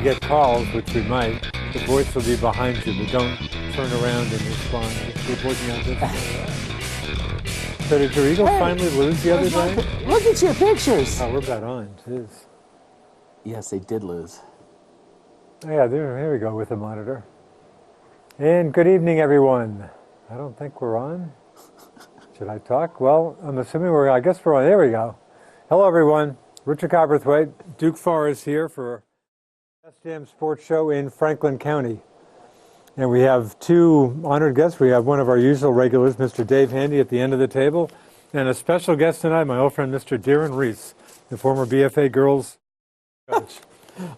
get calls, which we might, the voice will be behind you, but don't turn around and respond. Just keep looking at this. So did your Eagles finally lose the other day? Look at your pictures. Oh, we're about on. Jeez. Yes, they did lose. Yeah, here we go with the monitor. And good evening, everyone. I don't think we're on. Should I talk? Well, I'm assuming I guess we're on. There we go. Hello, everyone. Richard Copperthwaite, Duke Forest here for SJM Sports Show in Franklin County. And we have two honored guests. We have one of our usual regulars, Mr. Dave Handy, at the end of the table, and a special guest tonight, my old friend, Mr. Darren Reese, the former BFA girls coach.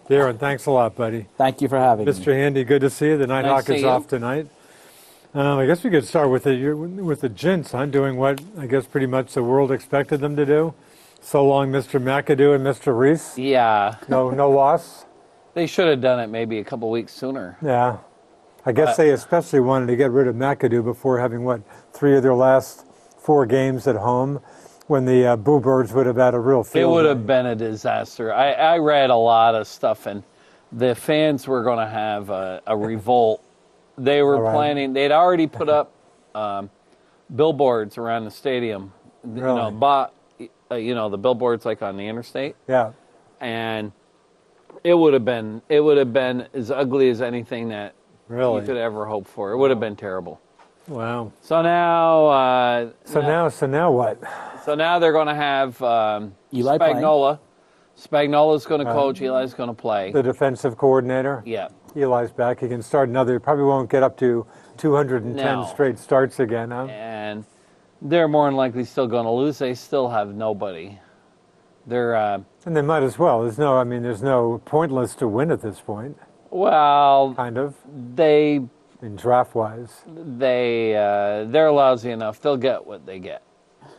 Darren, thanks a lot, buddy. Thank you for having me. Mr. Handy, good to see you. The Nighthawk is off tonight. I guess we could start with the Gents, huh? Doing what I guess pretty much the world expected them to do. So long, Mr. McAdoo and Mr. Reese. Yeah. No loss. They should have done it maybe a couple weeks sooner. Yeah. I guess they especially wanted to get rid of McAdoo before having, 3 of their last 4 games at home, when the Boo Birds would have had a real field. It would have been a disaster. I read a lot of stuff, and the fans were going to have a revolt. They were planning. They'd already put up billboards around the stadium. Really? The billboards like on the interstate. Yeah. And it would have been as ugly as anything that you could ever hope for. It would have been terrible. Wow. So now. So now what? So now they're going to have Eli Spagnuolo. Spagnuolo's going to coach. Eli's going to play. The defensive coordinator. Yeah. Eli's back. He can start another. He probably won't get up to 210 straight starts again, huh? And they're more than likely still going to lose. They still have nobody. They're and they might as well. There's no pointless to win at this point. Well, kind of. They in draft wise. They're lousy enough. They'll get what they get.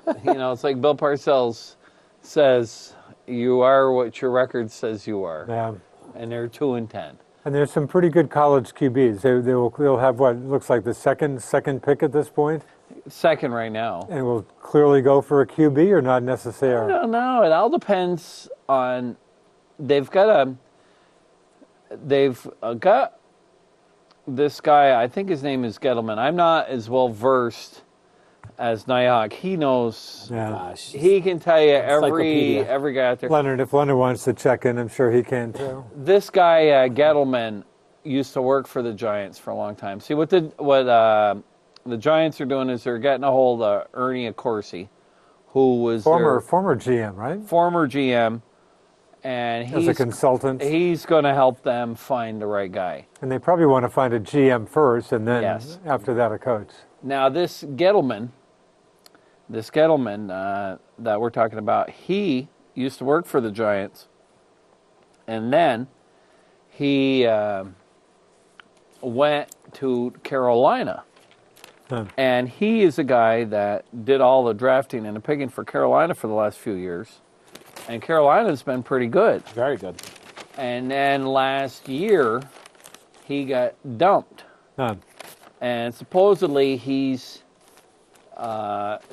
It's like Bill Parcells says, "You are what your record says you are." Yeah. And they're 2-10. And there's some pretty good college QBs. They'll have what looks like the second pick at this point. Second right now. And will clearly go for a QB or not necessarily? I don't know. It all depends on. They've got this guy. I think his name is Gettleman. I'm not as well versed as Nighthawk. He knows. Yeah. Gosh. He can tell you every guy out there. Leonard, if Leonard wants to check in, I'm sure he can too. This guy Gettleman used to work for the Giants for a long time. See what the Giants are doing is they're getting a hold of Ernie Accorsi, who was former GM, right? Former GM, and he's as a consultant. He's going to help them find the right guy. And they probably want to find a GM first, and then after that a coach. Now this Gettleman that we're talking about, he used to work for the Giants, and then he went to Carolina. Huh. And he is a guy that did all the drafting and the picking for Carolina for the last few years. And Carolina's been pretty good. Very good. And then last year, he got dumped. Huh. And supposedly he's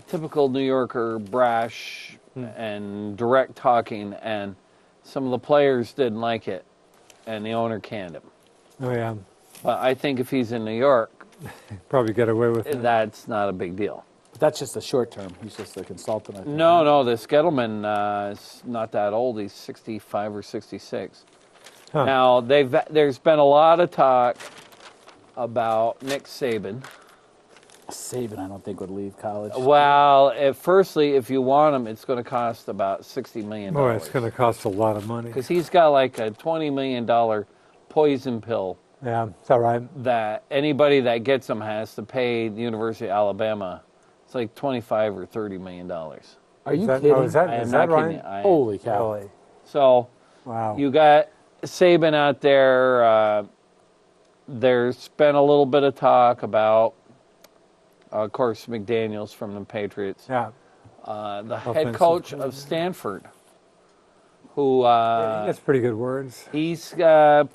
typical New Yorker, brash and direct talking. And some of the players didn't like it. And the owner canned him. Oh, yeah. But I think if he's in New York, probably get away with it. That's not a big deal. But that's just a short term. He's just a consultant, I think. No, this Gettleman is not that old. He's 65 or 66. Huh. Now, there's been a lot of talk about Nick Saban. Saban, I don't think, would leave college. Well, firstly, if you want him, it's going to cost about $60 million. Boy, it's going to cost a lot of money. Because he's got like a $20 million poison pill. Yeah, is that right? That anybody that gets him has to pay the University of Alabama. It's like $25 or $30 million. Are you kidding? Oh, is that right? Holy cow. Really? So, wow. You got Saban out there. There's been a little bit of talk about, of course, McDaniels from the Patriots. Yeah. The head coach of Stanford, who... that's pretty good words. He's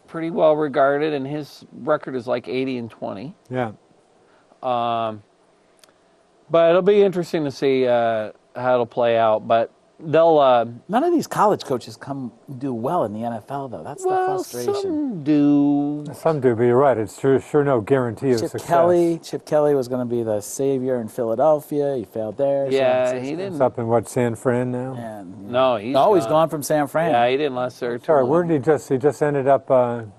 pretty well regarded, and his record is like 80-20. Yeah. But it'll be interesting to see how it'll play out. But they'll. None of these college coaches do well in the NFL, though. That's the Well, frustration. some do. Some do, but you're right. It's sure no guarantee of Chip success. Chip Kelly was going to be the savior in Philadelphia. He failed there. Yeah, San he Francisco. didn't. It's up in what, San Fran now? And, No, he's gone from San Fran. Yeah, he didn't last there. too Sorry, long. where did he just ended up?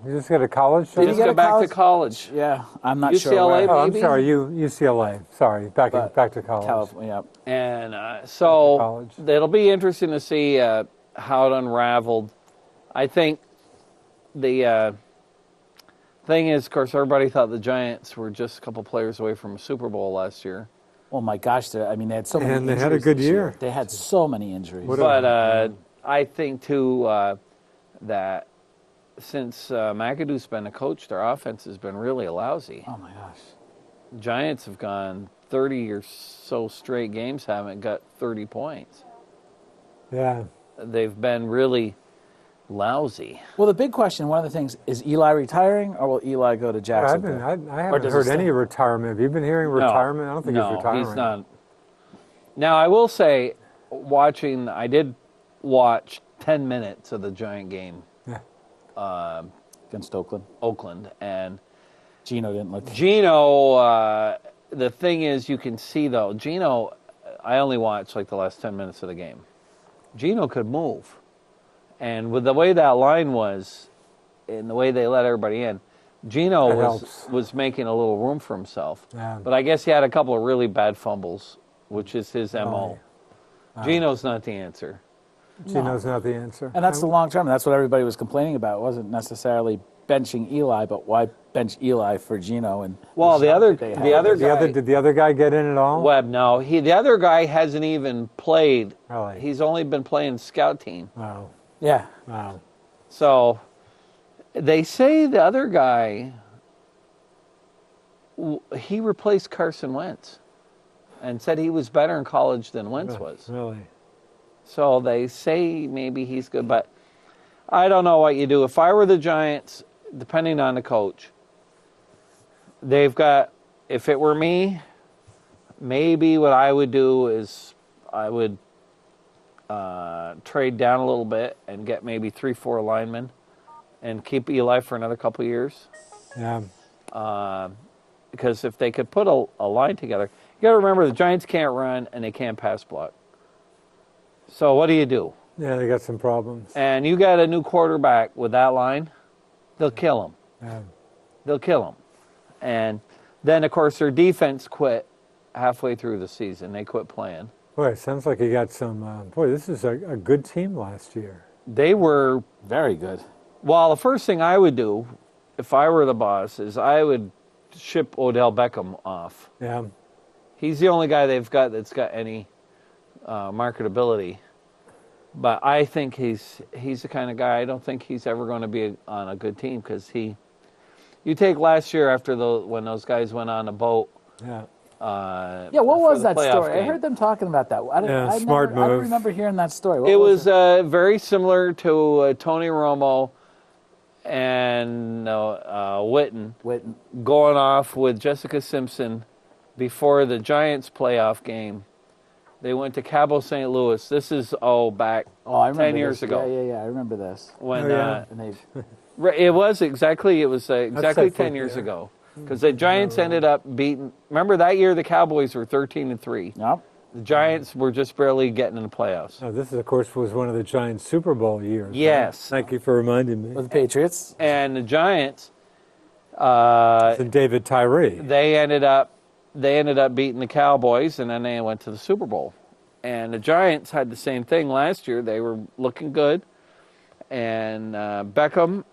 He just got a college? He he just get go a back college? to college. Yeah, I'm not sure. UCLA? where. Oh, I'm maybe? sorry, UCLA. Sorry, back to college. California. And so college. it'll be interesting to see how it unraveled. I think the thing is, of course, everybody thought the Giants were just a couple players away from a Super Bowl last year. Oh my gosh, they had so many. And they had a injuries good this year. They had so many injuries. What But I think, too, that since McAdoo's been a coach, their offense has been really lousy. Oh my gosh. Giants have gone 30 or so straight games, haven't got 30 points. Yeah. They've been really lousy. Well, the big question, one of the things, is Eli retiring, or will Eli go to Jacksonville? I haven't does heard it any stay? retirement. Have you been hearing retirement? I don't think no, he's retiring. he's not. Now, I will say, I did watch 10 minutes of the Giant game, Yeah. Against Oakland. Oakland, and Geno didn't look. Geno, the thing is, you can see, though, Geno, I only watched like the last 10 minutes of the game. Geno could move. And with the way that line was, and the way they let everybody in, Geno That was, helps. was making a little room for himself. Yeah. But I guess he had a couple of really bad fumbles, which is his MO. Oh. Geno's not the answer. Gino's not the answer. And that's the long term. That's what everybody was complaining about. It wasn't necessarily benching Eli, but why bench Eli for Geno? And Well, the other they had. guy, Did the other guy get in at all? Webb, no. The other guy hasn't even played. Really? He's only been playing scout team. Wow. Yeah. Wow. So they say the other guy, he replaced Carson Wentz and said he was better in college than Wentz was. Really? So they say maybe he's good, but I don't know what you do. If I were the Giants, depending on the coach, if it were me, maybe what I would do is I would trade down a little bit and get maybe 3-4 linemen and keep Eli for another couple of years. Yeah. Because if they could put a line together, you got to remember the Giants can't run and they can't pass block. So what do you do? Yeah, they got some problems. And you got a new quarterback with that line, they'll kill him. Yeah. They'll kill him. And then, of course, their defense quit halfway through the season. They quit playing. Boy, it sounds like you got some. Boy, this is a good team last year. They were, Very good. well, the first thing I would do if I were the boss is I would ship Odell Beckham off. Yeah. He's the only guy they've got that's got any marketability. But I think he's the kind of guy, I don't think he's ever going to be on a good team because you take last year after when those guys went on a boat. Yeah. Yeah, what for was the that playoff story? I game. heard them talking about that. I smart I don't move. remember hearing that story. What It was it? very similar to Tony Romo and Witten Witten. going off with Jessica Simpson before the Giants playoff game. They went to Cabo St. Louis. This is I remember 10 years this. ago. Yeah, I remember this. When Oh, yeah. And they it was exactly like 10 years yeah. ago because the Giants ended up beating. Remember that year the Cowboys were 13-3. Yep. The Giants were just barely getting in the playoffs. Oh, this, of course, was one of the Giants' Super Bowl years. right? Yes. Thank you for reminding me. With the Patriots. And the Giants, And David Tyree. they ended up beating the Cowboys, and then they went to the Super Bowl. And the Giants had the same thing last year. They were looking good, and Beckham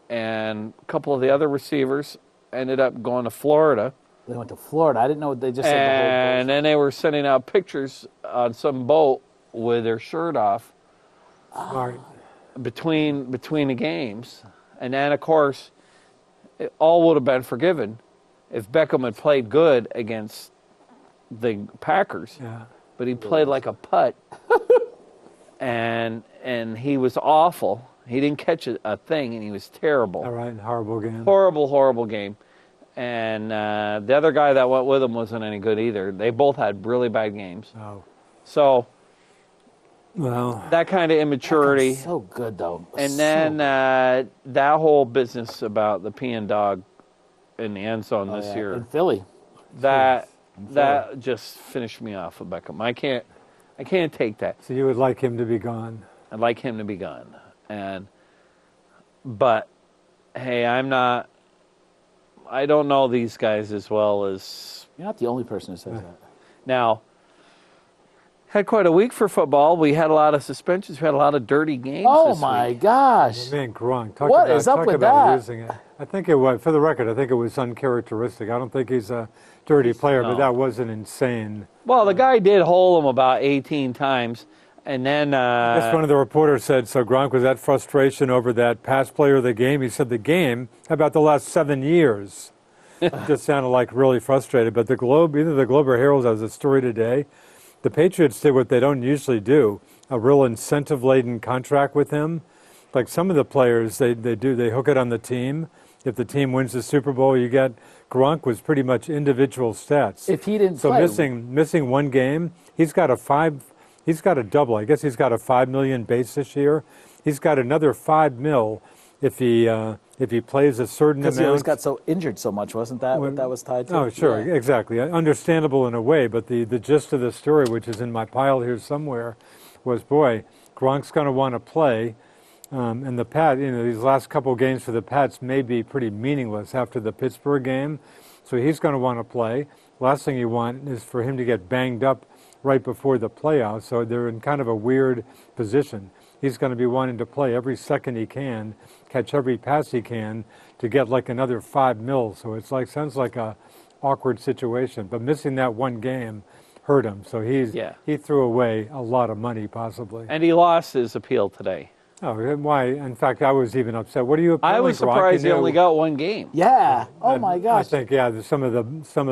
and a couple of the other receivers ended up going to Florida. They went to Florida. I didn't know what they just said. And then they were sending out pictures on some boat with their shirt off Smart. between the games. And then, of course, it all would have been forgiven if Beckham had played good against the Packers. Yeah. But he played like a putt, and he was awful. He didn't catch a thing, and he was terrible. All right. Horrible game. Horrible game. And the other guy that went with him wasn't any good either. They both had really bad games. Oh. So Well, that kind of immaturity. So good though. And then that whole business about the peeing dog in the end zone this in year, Philly. that just finished me off with Beckham. I can't take that. so you would like him to be gone. I'd like him to be gone. But hey, I don't know these guys as well as You're not the only person who says that. now. Had quite a week for football. We had a lot of suspensions. We had a lot of dirty games. Oh this my week. gosh. Man, Gronk. What is up talk with about that? losing it. I think it was, for the record, I think it was uncharacteristic. I don't think he's a dirty player, but No. that was an insane. Well, the guy did hole him about 18 times, and then I guess one of the reporters said, so Gronk was that frustration over that pass player of the game. He said the game, about the last 7 years. Just sounded like really frustrated. But the Globe, either the Globe or Herald has a story today. The Patriots did what they don't usually do, a real incentive-laden contract with him. Like some of the players, they hook it on the team. If the team wins the Super Bowl, you get Gronk was pretty much individual stats. If he didn't so play, missing one game, he's got a double. I guess he's got a $5 million base this year. He's got another $5 million if he plays a certain amount. because he always got so injured so much, wasn't that what that was tied to? Oh, sure, Yeah. exactly. Understandable in a way, but the gist of the story, which is in my pile here somewhere, was, boy, Gronk's going to want to play, and the Pat, these last couple of games for the Pats may be pretty meaningless after the Pittsburgh game, so he's going to want to play. Last thing you want is for him to get banged up right before the playoffs, so they're in kind of a weird position. He's going to be wanting to play every second he can, catch every pass he can to get like another $5 million. So it's sounds like a awkward situation. But missing that one game hurt him. So he threw away a lot of money possibly. and he lost his appeal today. Oh, why? In fact, I was even upset. What are you appealing, I was Gronk? surprised he only got one game. Yeah. Oh my I gosh. think some of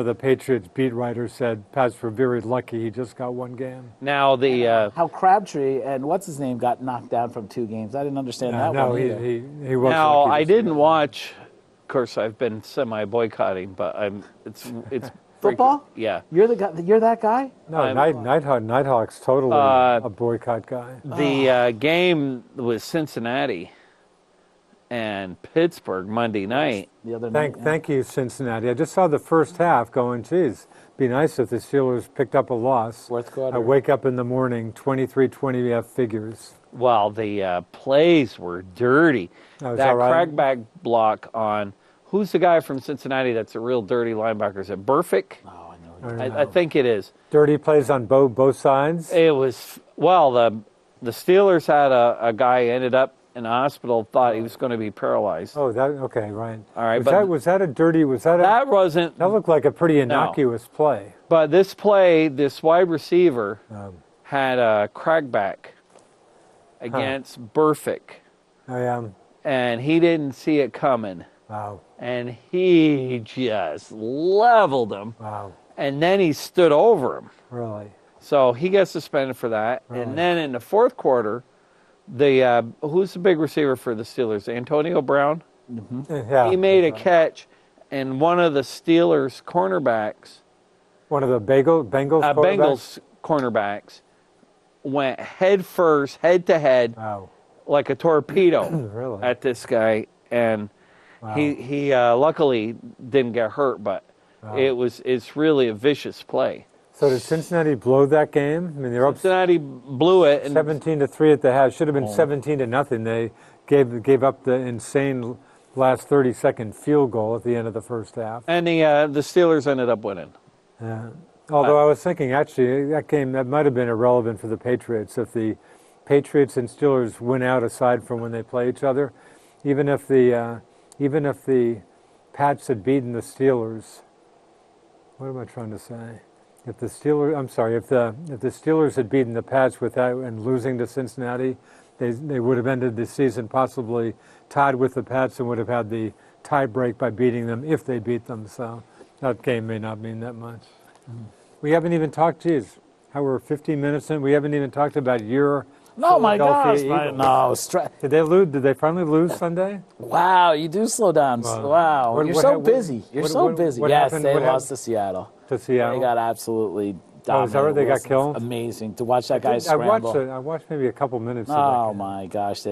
the Patriots beat writers said Pats were very lucky he just got one game. Now the How Crabtree and what's his name got knocked down from 2 games. I didn't understand that no, one either. he was. now lucky I this didn't year. watch. Of course, I've been semi-boycotting, but it's Football? Yeah. You're the guy. You're that guy. No, Nighthawk's totally a boycott guy. The game was Cincinnati and Pittsburgh Monday night. The other night. Thank you, Cincinnati. I just saw the first half going, geez, be nice if the Steelers picked up a loss. Fourth quarter. I wake up in the morning, 23-20 figures. Well, the plays were dirty. Oh, is that that right? crackback block on who's the guy from Cincinnati that's a real dirty linebacker? Is it Burfict? Oh, I know. I think it is. Dirty plays on both sides. It was the Steelers had a guy ended up in the hospital, thought he was going to be paralyzed. Oh, okay, right. All right, Was that a dirty? That wasn't. That looked like a pretty innocuous play. But this play, this wide receiver had a crackback against Burfict, Oh yeah. and he didn't see it coming, Wow. and he just leveled him, Wow. and then he stood over him. Really. So he got suspended for that. Really? And then in the fourth quarter, who's the big receiver for the Steelers? Antonio Brown. Yeah. He made a that's right. catch, and one of the Steelers cornerbacks, One of the Bengals. quarterbacks? Bengals cornerbacks, went head to head Wow. like a torpedo Really. at this guy, and Wow. he luckily didn't get hurt, but it's really a vicious play. So did Cincinnati blow that game? I mean, they're up Cincinnati blew it, and 17-3 at the half. Should have been 17-0. They gave up the insane last 30-second field goal at the end of the first half. and the Steelers ended up winning. Yeah. Although I was thinking, actually, that might have been irrelevant for the Patriots. If the Patriots and Steelers win out, aside from when they play each other, even if the Pats had beaten the Steelers, what am I trying to say? If the Steelers had beaten the Pats without and losing to Cincinnati, they would have ended the season possibly tied with the Pats and would have had the tie break by beating them if they beat them. So that game may not mean that much. We haven't even talked. Geez, how we're 15 minutes in. We haven't even talked about your Oh my gosh! Philadelphia Eagles. Did they lose? Did they finally lose Sunday? Wow, you do slow down. Wow, you're so busy. You're so busy. Yes, happened? they What lost to Seattle. To Seattle. They got absolutely Oh, is that right? They got Wilson's killed? Amazing to watch that guy I scramble. watched it. I watched maybe a couple minutes of Oh that. my gosh,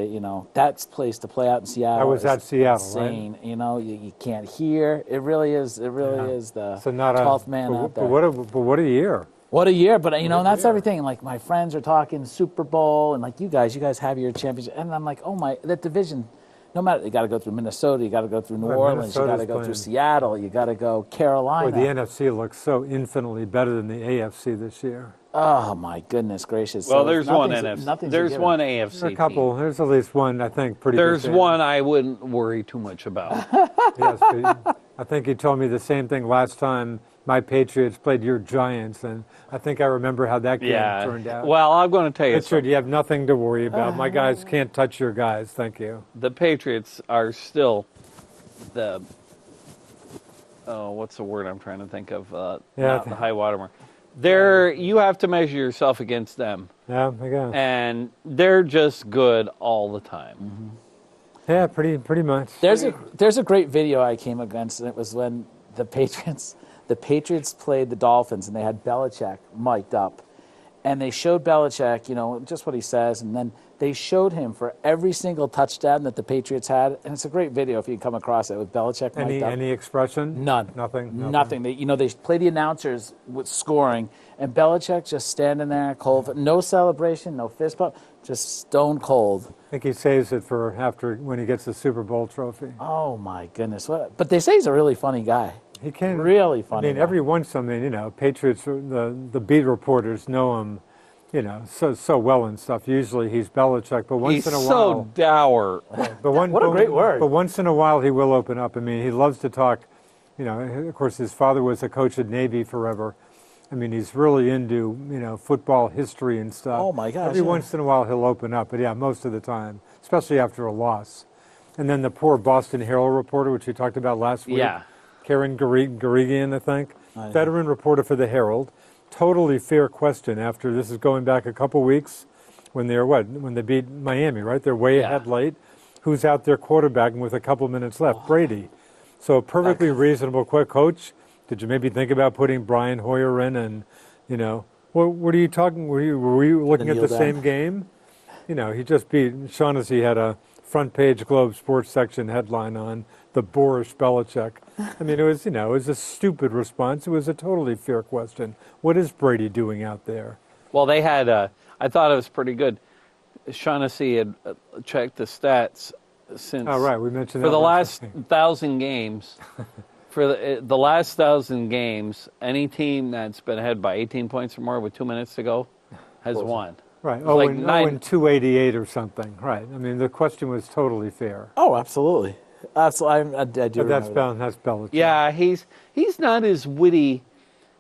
that's place to play out in Seattle. That was is at Seattle, insane. You know, you can't hear. It really is. It really is the So not 12th man out there. But what a year. What a year! But that's everything. Like my friends are talking Super Bowl, and like you guys have your championship, and I'm like, oh my, that division. No matter, you got to go through Minnesota, you got to go through New Orleans, you got to go through Seattle, you got to go Carolina. Boy, the NFC looks so infinitely better than the AFC this year. Oh my goodness gracious! Well, So there's one nothing's- NFC. nothing's a There's given. one AFC. There's a couple. There's at least one, I think, pretty There's good. one I wouldn't worry too much about. Yes, but I think you told me the same thing last time my Patriots played your Giants, and I think I remember how that game Yeah. turned out. Well, I'm going to tell you Richard, something. you have nothing to worry about. My guys can't touch your guys. Thank you. The Patriots are still the what's the word I'm trying to think of? Not the high water mark. You have to measure yourself against them, Yeah, again. and they're just good all the time. Yeah, pretty much. There's a great video I came against, and it was when the Patriots played the Dolphins, and they had Belichick mic'd up, and they showed Belichick, just what he says, and then they showed him for every single touchdown that the Patriots had, and it's a great video if you can come across it with Belichick mic'd up. Any expression? None. Nothing. They play the announcers with scoring, and Belichick just standing there cold, no celebration, no fist bump, just stone cold. I think he saves it for after when he gets the Super Bowl trophy. Oh my goodness! But they say he's a really funny guy. He can Really funny. I mean, guy. every once in a while, Patriots, the beat reporters know him, so well and stuff. Usually he's Belichick, but once He's in a so while, dour. What a great word. But once in a while he will open up. I mean, he loves to talk. Of course, his father was a coach at Navy forever. I mean, he's really into football history and stuff. Oh my gosh! Every once in a while he'll open up, but yeah, most of the time, especially after a loss. And then the poor Boston Herald reporter, which we talked about last week. Yeah. Karen Garigian, I think, veteran reporter for the Herald. Totally fair question after this is going back a couple weeks when they beat Miami, right? They're way ahead late. Who's out there quarterbacking with a couple minutes left? Brady. So a perfectly reasonable coach. Did you maybe think about putting Brian Hoyer in and, what are you talking, were you looking at the same game? He just beat, Shaughnessy had a front page Globe Sports section headline on the boorish Belichick. I mean, it was a stupid response. It was a totally fair question. What is Brady doing out there? Well, they had. I thought it was pretty good. Shaughnessy had checked the stats since. Oh, right, we mentioned for that the last last week. 1,000 games. For the last 1,000 games, any team that's been ahead by 18 points or more with 2 minutes to go has won. Right. Like and 288 or something. Right. I mean, the question was totally fair. Oh, absolutely. Absolutely. I do. But that's remember that. that's Belichick. Yeah, he's not as witty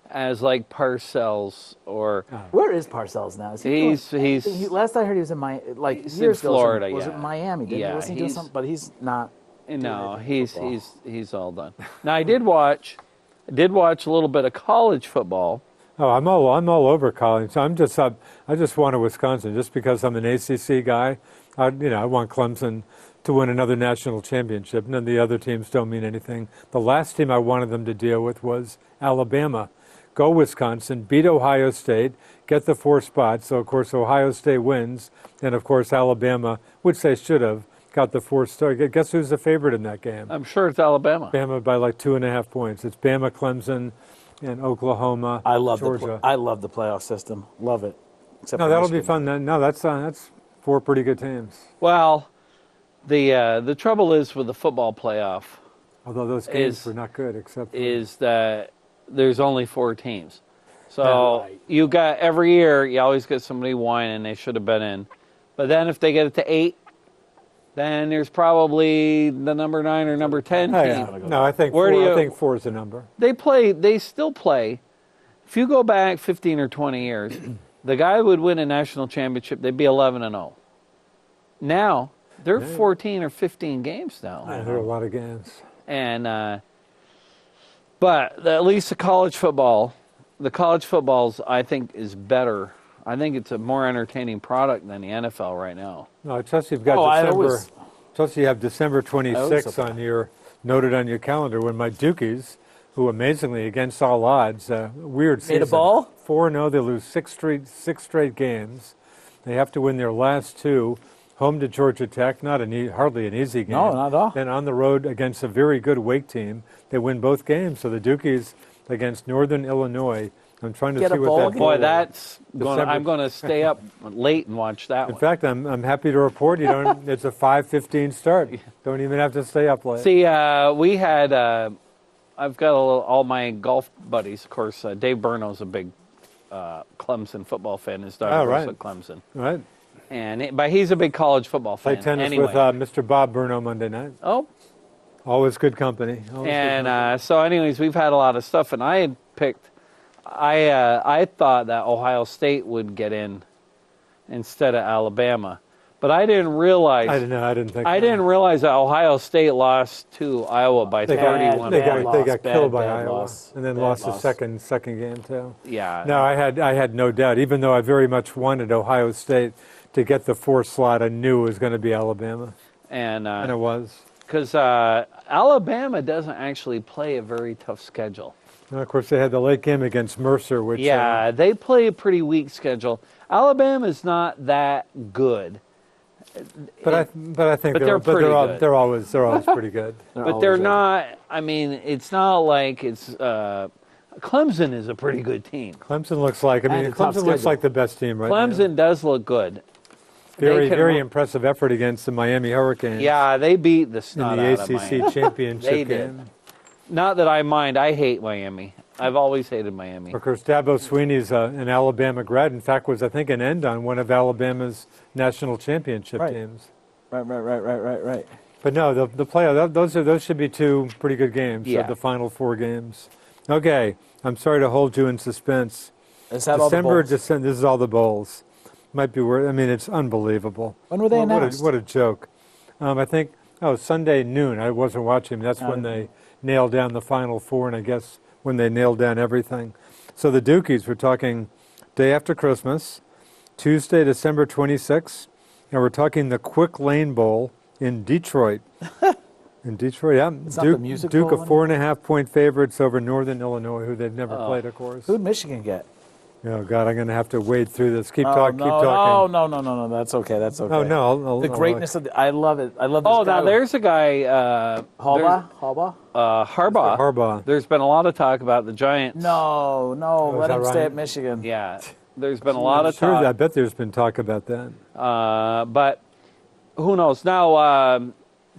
as like Parcells or Where is Parcells now? Is he he's last I heard he was in he's in years ago, Florida. Was yeah. it Miami? Yeah, Wasn't he doing something? But he's not. No, doing he's football. all done. Now I did watch a little bit of college football. Oh, I'm all over college. I just wanted Wisconsin just because I'm an ACC guy. I want Clemson to win another national championship. None of the other teams don't mean anything. The last team I wanted them to deal with was Alabama. Go Wisconsin, beat Ohio State, get the 4 spots. So of course Ohio State wins, and of course Alabama, which they should have, got the 4 star. Guess who's the favorite in that game? I'm sure it's Alabama. Bama by like 2.5 points. It's Bama, Clemson, and Oklahoma. I love Georgia. I love the playoff system. Love it. Except No, for that'll be Michigan. fun. No, that's 4 pretty good teams. Well, the trouble is with the football playoff Although those games were not good, except for, is that there's only 4 teams. So Right. you got every year you always get somebody whining they should have been in. But then if they get it to 8, then there's probably the number 9 or number 10 Oh, team. yeah. No, I think Where 4. do you- I think 4 is the number. They still play. If you go back 15 or 20 years, the guy who would win a national championship, they'd be 11-0. Now, they're 14 or 15 games now. There are a lot of games. And but at least the college footballs, I think, is better. I think it's a more entertaining product than the NFL right now. No, Chelsea, you've got Chelsea, you have December 26th thought on your noted on your calendar when my Dukies who amazingly, against all odds, weird season. Made a ball? 4-0, they lose six straight games. They have to win their last two. Home to Georgia Tech, not hardly an easy game. No, not at all. Then on the road against a very good Wake team, they win both games. So the Dukies against Northern Illinois. I'm trying to Get see a what bowl that game? Boy, is. that's December. I'm going to stay up late and watch that In one. fact, I'm happy to report you don't. It's a 5:15 start. Don't even have to stay up late. See, we had. I've got all my golf buddies. Of course, Dave Burno's a big Clemson football fan. His daughter Oh, goes right. to Clemson, Right. but he's a big college football fan. Play tennis anyway. with Mr. Bob Burno Monday night. Oh, Always good company. Always good company. and so, anyways, we've had a lot of stuff, and I had picked. I thought that Ohio State would get in instead of Alabama, but I didn't realize. I didn't think. I didn't realize that Ohio State lost to Iowa by They 31. They Bad got, they loss, got bad, killed by bad Iowa, loss. and then Bad lost the loss. second game too. Yeah. No, I had no doubt. Even though I very much wanted Ohio State to get the 4th slot, I knew it was going to be Alabama, And and it was. because Alabama doesn't actually play a very tough schedule. And of course, they had the late game against Mercer, which Yeah, they play a pretty weak schedule. Alabama's not that good, but I think but they're pretty good. they're always pretty good. but they're not. I mean, it's not like it's. Clemson is a pretty good team. Clemson looks like. I And mean, a tough Clemson looks schedule. like the best team right now. Clemson does look good. Very they can very run- impressive effort against the Miami Hurricanes. Yeah, they beat the In snot the out of ACC Miami. championship They did. game. Not that I mind. I hate Miami. I've always hated Miami. Of course, Dabo Sweeney's an Alabama grad. In fact, was I think an end on one of Alabama's national championship Right. teams. Right. But no, the playoff those should be two pretty good games. Yeah. The final 4 games. Okay, I'm sorry to hold you in suspense. Is that all the December. bowls? This is all the bowls. Might be worth. I mean, it's unbelievable. When were they What a- announced? What a joke. I think Sunday noon. I wasn't watching. That's when they nailed down the final 4, and I guess when they nailed down everything. So the Dukies, we're talking day after Christmas, Tuesday, December 26th, and we're talking the Quick Lane Bowl in Detroit. In Detroit, yeah. It's not the music Duke bowl of 4.5-point favorites over Northern Illinois, who they've never played, of course. Who'd Michigan get? Oh God, I'm going to have to wade through this. Keep No, talking. no, no. That's okay. That's okay. Oh no, I'll The greatness of I love it. I love this Oh, guy. now there's a guy. Harbaugh. Harbaugh. Harbaugh. There's been a lot of talk about the Giants. No, is let that him stay right? at Michigan. Yeah, there's been a lot of Sure, I talk. bet there's been talk about that. But who knows? Now,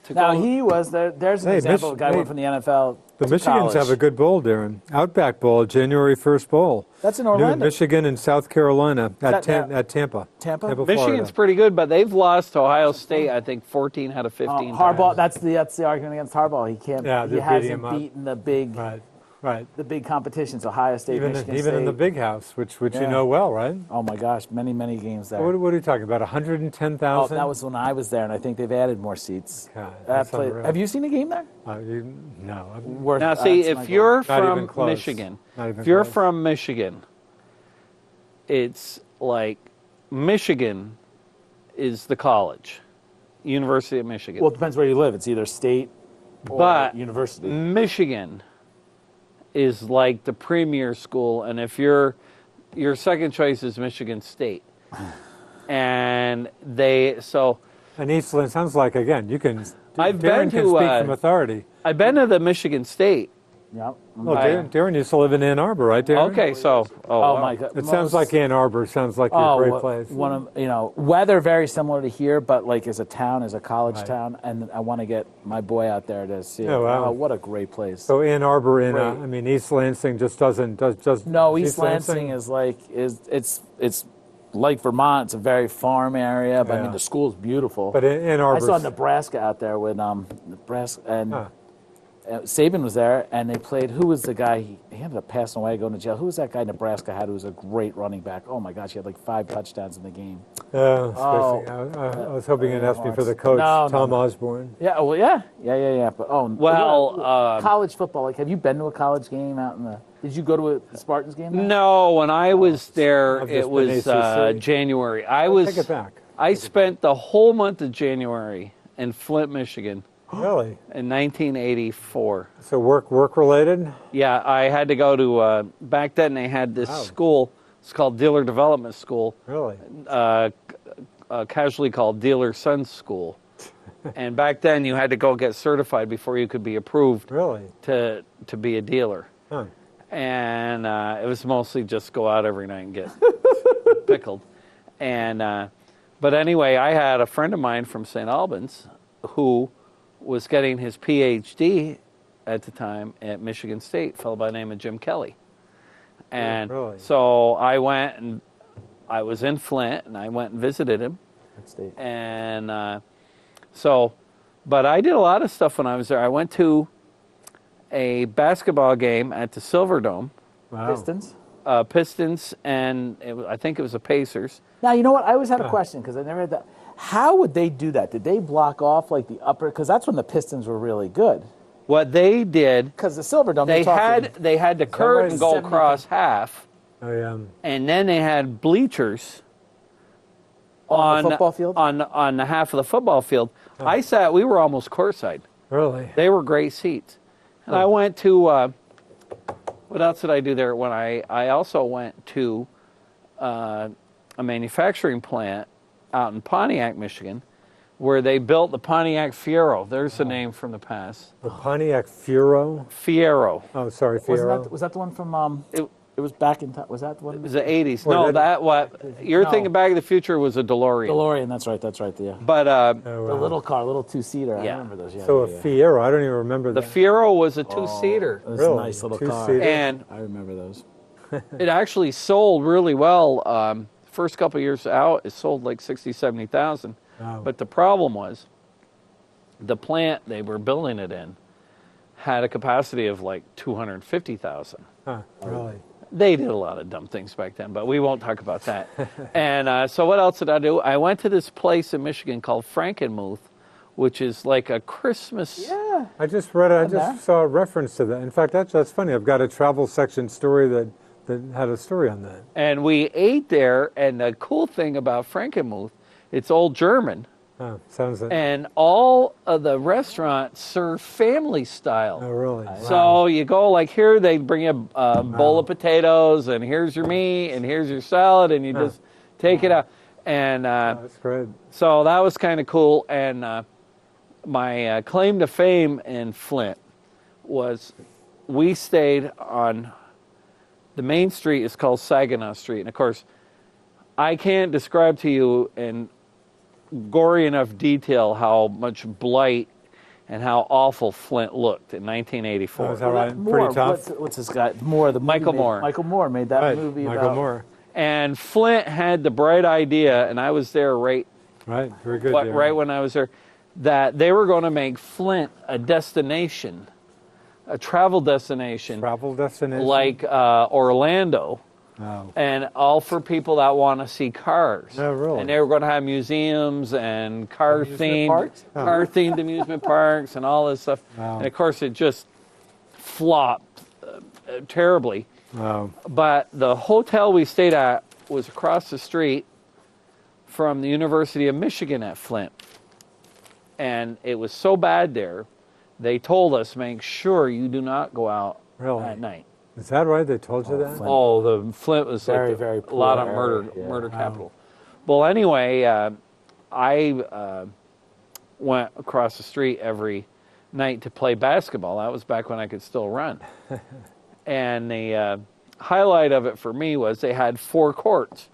to Now go, he was there. There's an Hey, example of a guy who hey, went from the NFL. The to Michigans college. have a good bowl, Darren. Outback Bowl, January 1st bowl. That's in New Orlando. Michigan and South Carolina That- at Tampa. Tampa? Michigan's Florida. pretty good, but they've lost to Ohio State. I think 14 out of 15. Harbaugh. times. That's the argument against Harbaugh. He can't. Yeah, he they're beating hasn't him up. beaten the big Right. the big competitions. Ohio State, Even Michigan even in the State. big house, which you Yeah. know well, right? Oh my gosh, many games there. What are you talking about? Oh, 110,000? that was when I was there, and I think they've added more seats. God, that's unreal. Have you seen a game there? No. Now, see, if you're Not even from close. Michigan, Not even if you're close. from Michigan, it's like Michigan is the college, University of Michigan. Well, it depends where you live. It's either state or But university. Michigan is like the premier school, and if your second choice is Michigan State, and And Eastland sounds like, again, you can. I've Darren been can to, speak from authority. I've been to the Michigan State. Yep. Well, Darren used to live in Ann Arbor, right, Darren? Okay, so Oh wow. my God. It sounds like Ann Arbor. Sounds like a great place. One of weather very similar to here, but like as a town, as a college Right. town, and I want to get my boy out there to see. Oh, wow. Oh, what a great place! So Ann Arbor in, Great. East Lansing just doesn't. No, East Lansing is like it's like Vermont. It's a very farm area, but I Yeah. mean the school's beautiful. But Ann Arbor. I saw Nebraska out there with Nebraska and. Huh. Saban was there, and they played. Who was the guy? He ended up passing away, going to jail. Who was that guy Nebraska had who was a great running back? Oh my gosh, he had like 5 touchdowns in the game. I was hoping you'd ask me for the coach, No, Tom no. Osborne. Yeah, well, yeah. But Well, college football. Like, have you been to a college game out in the? Did you go to a Spartans game? there? No, when I was there, I've just it been was ACC. January. Take it back. I spent the whole month of January in Flint, Michigan. Really? in 1984. So work related? Yeah, I had to go to, back then they had this Wow. school, it's called Dealer Development School, Really? casually called Dealer Sons School. And back then you had to go get certified before you could be approved Really? to be a dealer. Huh. And it was mostly just go out every night and get pickled. And but anyway, I had a friend of mine from St. Albans who was getting his PhD at the time at Michigan State, a fellow by the name of Jim Kelly. And really? so I went and I was in Flint and I went and visited him. State. And so, but I did a lot of stuff when I was there. I went to a basketball game at the Silverdome, Wow. Pistons. Pistons, and I think it was the Pacers. Now, you know what? I always had a question because I never had that. How would they do that? Did they block off like the upper? Because that's when the Pistons were really good. What they did, Because the Silverdome, they you're talking- had the curtain right? go 70. across half, Oh yeah. and then they had bleachers On the football field? on the half of the football field. We were almost courtside. Really? They were great seats. And I went to, what else did I do there? When I also went to a manufacturing plant out in Pontiac, Michigan, where they built the Pontiac Fiero. There's the name from the past. The Pontiac Fiero? Fiero. Oh, sorry, Wasn't Fiero. that, was that the one from? It was back in time. Was that the one? It was the 80s. Or No, did- that what you're No. thinking Back to the Future was a DeLorean. DeLorean. That's right. Yeah. But Oh, The wow. little car, little two-seater. I Yeah. remember those. Yeah. So a yeah. Fiero, I don't even remember the that. Fiero was a two-seater. It was Really? a nice little car. Two-seater? And I remember those. it actually sold really well. First couple of years out, it sold like 60, 70,000. Wow. But the problem was the plant they were building it in had a capacity of like 250,000. Huh, really? They did a lot of dumb things back then, but we won't talk about that. And so what else did I do? I went to this place in Michigan called Frankenmuth, which is like a Christmas. Yeah. I just read it. I there. just saw a reference to that. In fact, that's funny. I've got a travel section story that had a story on that. And we ate there, and the cool thing about Frankenmuth, it's old German, Oh, sounds like. and all of the restaurants serve family style. Oh, really? So you go like here, they bring you a bowl of potatoes, and here's your meat, and here's your salad, and you just take it out. And That's great. so that was kind of cool. And my claim to fame in Flint was we stayed on the main street is called Saginaw Street. And of course, I can't describe to you in gory enough detail how much blight and how awful Flint looked in 1984. Oh, is that right? Moore, Pretty tough. What's this guy? Moore, the movie Michael made- Moore. Michael Moore made that Right, movie Michael about Moore. And Flint had the bright idea, and I was there right Very good. Darren. right when I was there, that they were going to make Flint a destination, a travel destination, Travel destination. like Orlando, Oh. and all for people that want to see cars. Oh, really? And they were going to have museums and car-themed, parks? Oh. car-themed amusement parks and all this stuff. Wow. And of course, it just flopped terribly. Wow. But the hotel we stayed at was across the street from the University of Michigan at Flint. And it was so bad there, they told us, make sure you do not go out Really? at night. Is that right? They told you that? Flint. Oh, the Flint was Very, like very a lot of poor murder, area, yeah. murder Wow. capital. Well, anyway, I went across the street every night to play basketball. That was back when I could still run. And the highlight of it for me was they had 4 courts.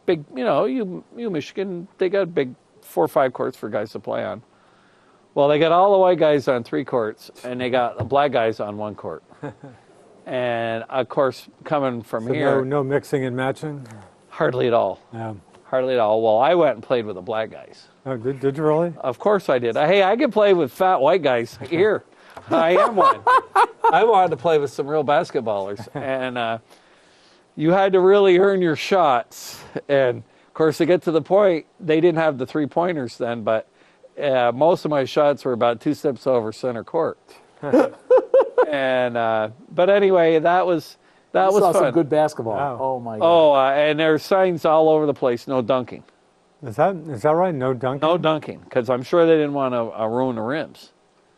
Big, you Michigan, they got big 4 or 5 courts for guys to play on. Well, they got all the white guys on 3 courts, and they got the black guys on 1 court. And of course, coming from So here, no mixing and matching? hardly at all. Yeah. Hardly at all. Well, I went and played with the black guys. Oh, did you really? Of course I did. Hey, I can play with fat white guys. Here, I am one. I wanted to play with some real basketballers. And you had to really earn your shots. And, of course, to get to the point, they didn't have the three-pointers then, but most of my shots were about 2 steps over center court. And but anyway, that was You was saw fun. some good basketball. Wow. Oh my God. Oh, and there's signs all over the place, no dunking. Is that right? No dunking? No dunking, because I'm sure they didn't want to ruin the rims.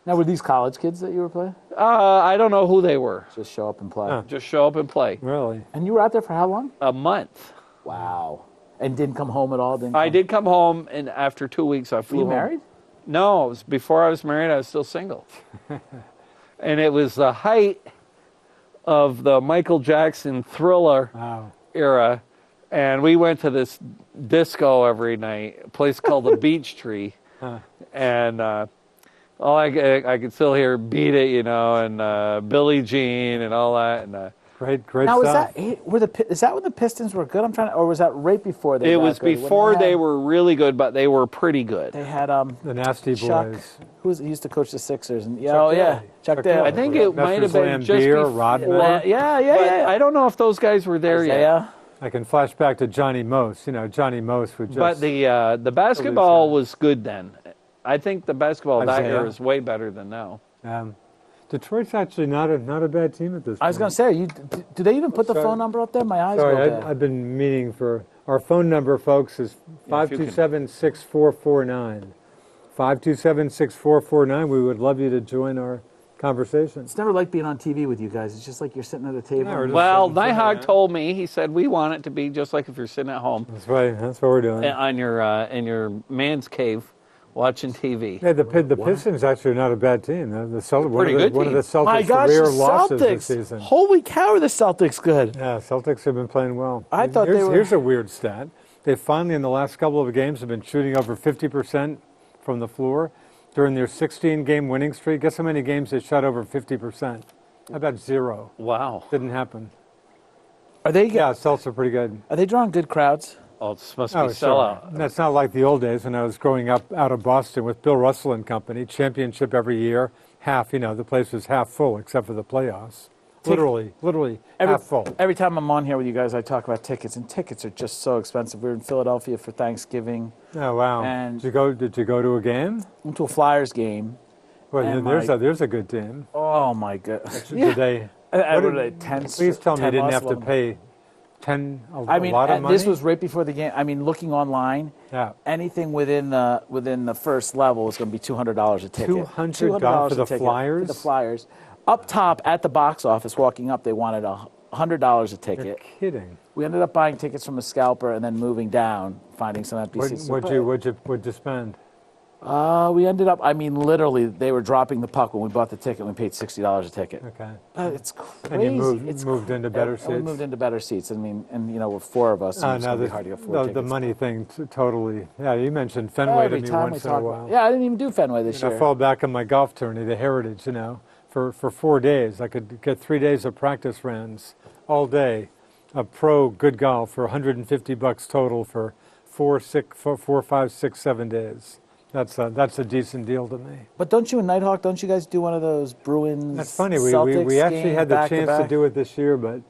Now, were these college kids that you were playing? I don't know who they were. Just show up and play. Huh. Just show up and play. Really? And you were out there for how long? A month. Wow. And didn't come home at all? I did come home, and after 2 weeks, I Were flew you home. married? No, it was before I was married. I was still single. And it was the height of the Michael Jackson Thriller Wow. era. And we went to this disco every night, a place called the Beach Tree. Huh. And all I could still hear Beat It, and Billie Jean and all that. And Great Now, stuff. is that when the Pistons were good? Or was that right before they it got was good? When before they had- were really good, but they were pretty good. They had The Nasty Chuck. Boys. He used to coach the Sixers, and Chuck yeah, Daly. Chuck Chuck Daly. Daly. I think it might have been just Lambeer, before. Rod Moore. Yeah. I don't know if those guys were there yet. Isaiah. I can flash back to Johnny Most. Johnny Most would just. But the basketball was good then. I think the basketball that Isaiah. year is way better than now. Detroit's actually not a bad team at this point. I was going to say, do they even put the Sorry. phone number up there? My eyes Sorry, go there. I've been meaning for our phone number, folks, is Yeah, if you can- 527-6449. 527-6449. We would love you to join our conversation. It's never like being on TV with you guys. It's just like you're sitting at a table. Yeah, we're just Well, sitting somewhere, Nighthawk yeah. told me, he said, we want it to be just like if you're sitting at home That's right. That's what we're doing. on your in your man's cave watching TV. Yeah, the Pistons actually are not a bad team. The Celtics, Pretty good one of the team. Celtics' My gosh, career the losses this Celtics. season. Holy cow, are the Celtics good. Yeah, Celtics have been playing well. I thought they were- Here's a weird stat. They finally, in the last couple of games, have been shooting over 50% from the floor during their 16-game winning streak. Guess how many games they shot over 50%? How about 0? Wow. Didn't happen. Are they Yeah, Celtics are pretty good. Are they drawing good crowds? Oh, this must be Oh, sure. sellout. That's not like the old days when I was growing up out of Boston with Bill Russell and company. Championship every year. Half, the place was half full except for the playoffs. Literally half full. Every time I'm on here with you guys, I talk about tickets, and tickets are just so expensive. We were in Philadelphia for Thanksgiving. Oh, wow. And- Did you go to a game? Went to a Flyers game. Well, And there's a good team. Oh my god! Did they? What What are did- they? 10. Please tell me you 10 didn't loss, have to 11. pay a lot of money. This was right before the game. I mean, looking online, Yeah. anything within the first level is going to be $200 a ticket. $200 for the a ticket Flyers? For the Flyers. Up top at the box office, walking up, they wanted $100 a You're ticket. kidding. We ended up buying tickets from a scalper and then moving down, finding some empty seats. What'd you spend? We ended up. I mean, literally, they were dropping the puck when we bought the ticket. We paid $60 a ticket. Okay. It's crazy. And you It's moved into better and we seats? moved into better seats. I mean, and with 4 of us, it's going to be hard to get 4 the tickets. money thing totally. Yeah, you mentioned Fenway Every to me time we once in a talk while. about, yeah, I didn't even do Fenway this I year. fall back on my golf tourney, the Heritage. For 4 days, I could get 3 days of practice rounds all day, a pro good golf for $150 total for 4, 5, 6, 7 days. That's a decent deal to me. But don't you and Nighthawk? Don't you guys do one of those Bruins? That's funny. Celtics We actually games had the back chance to back? do it this year, but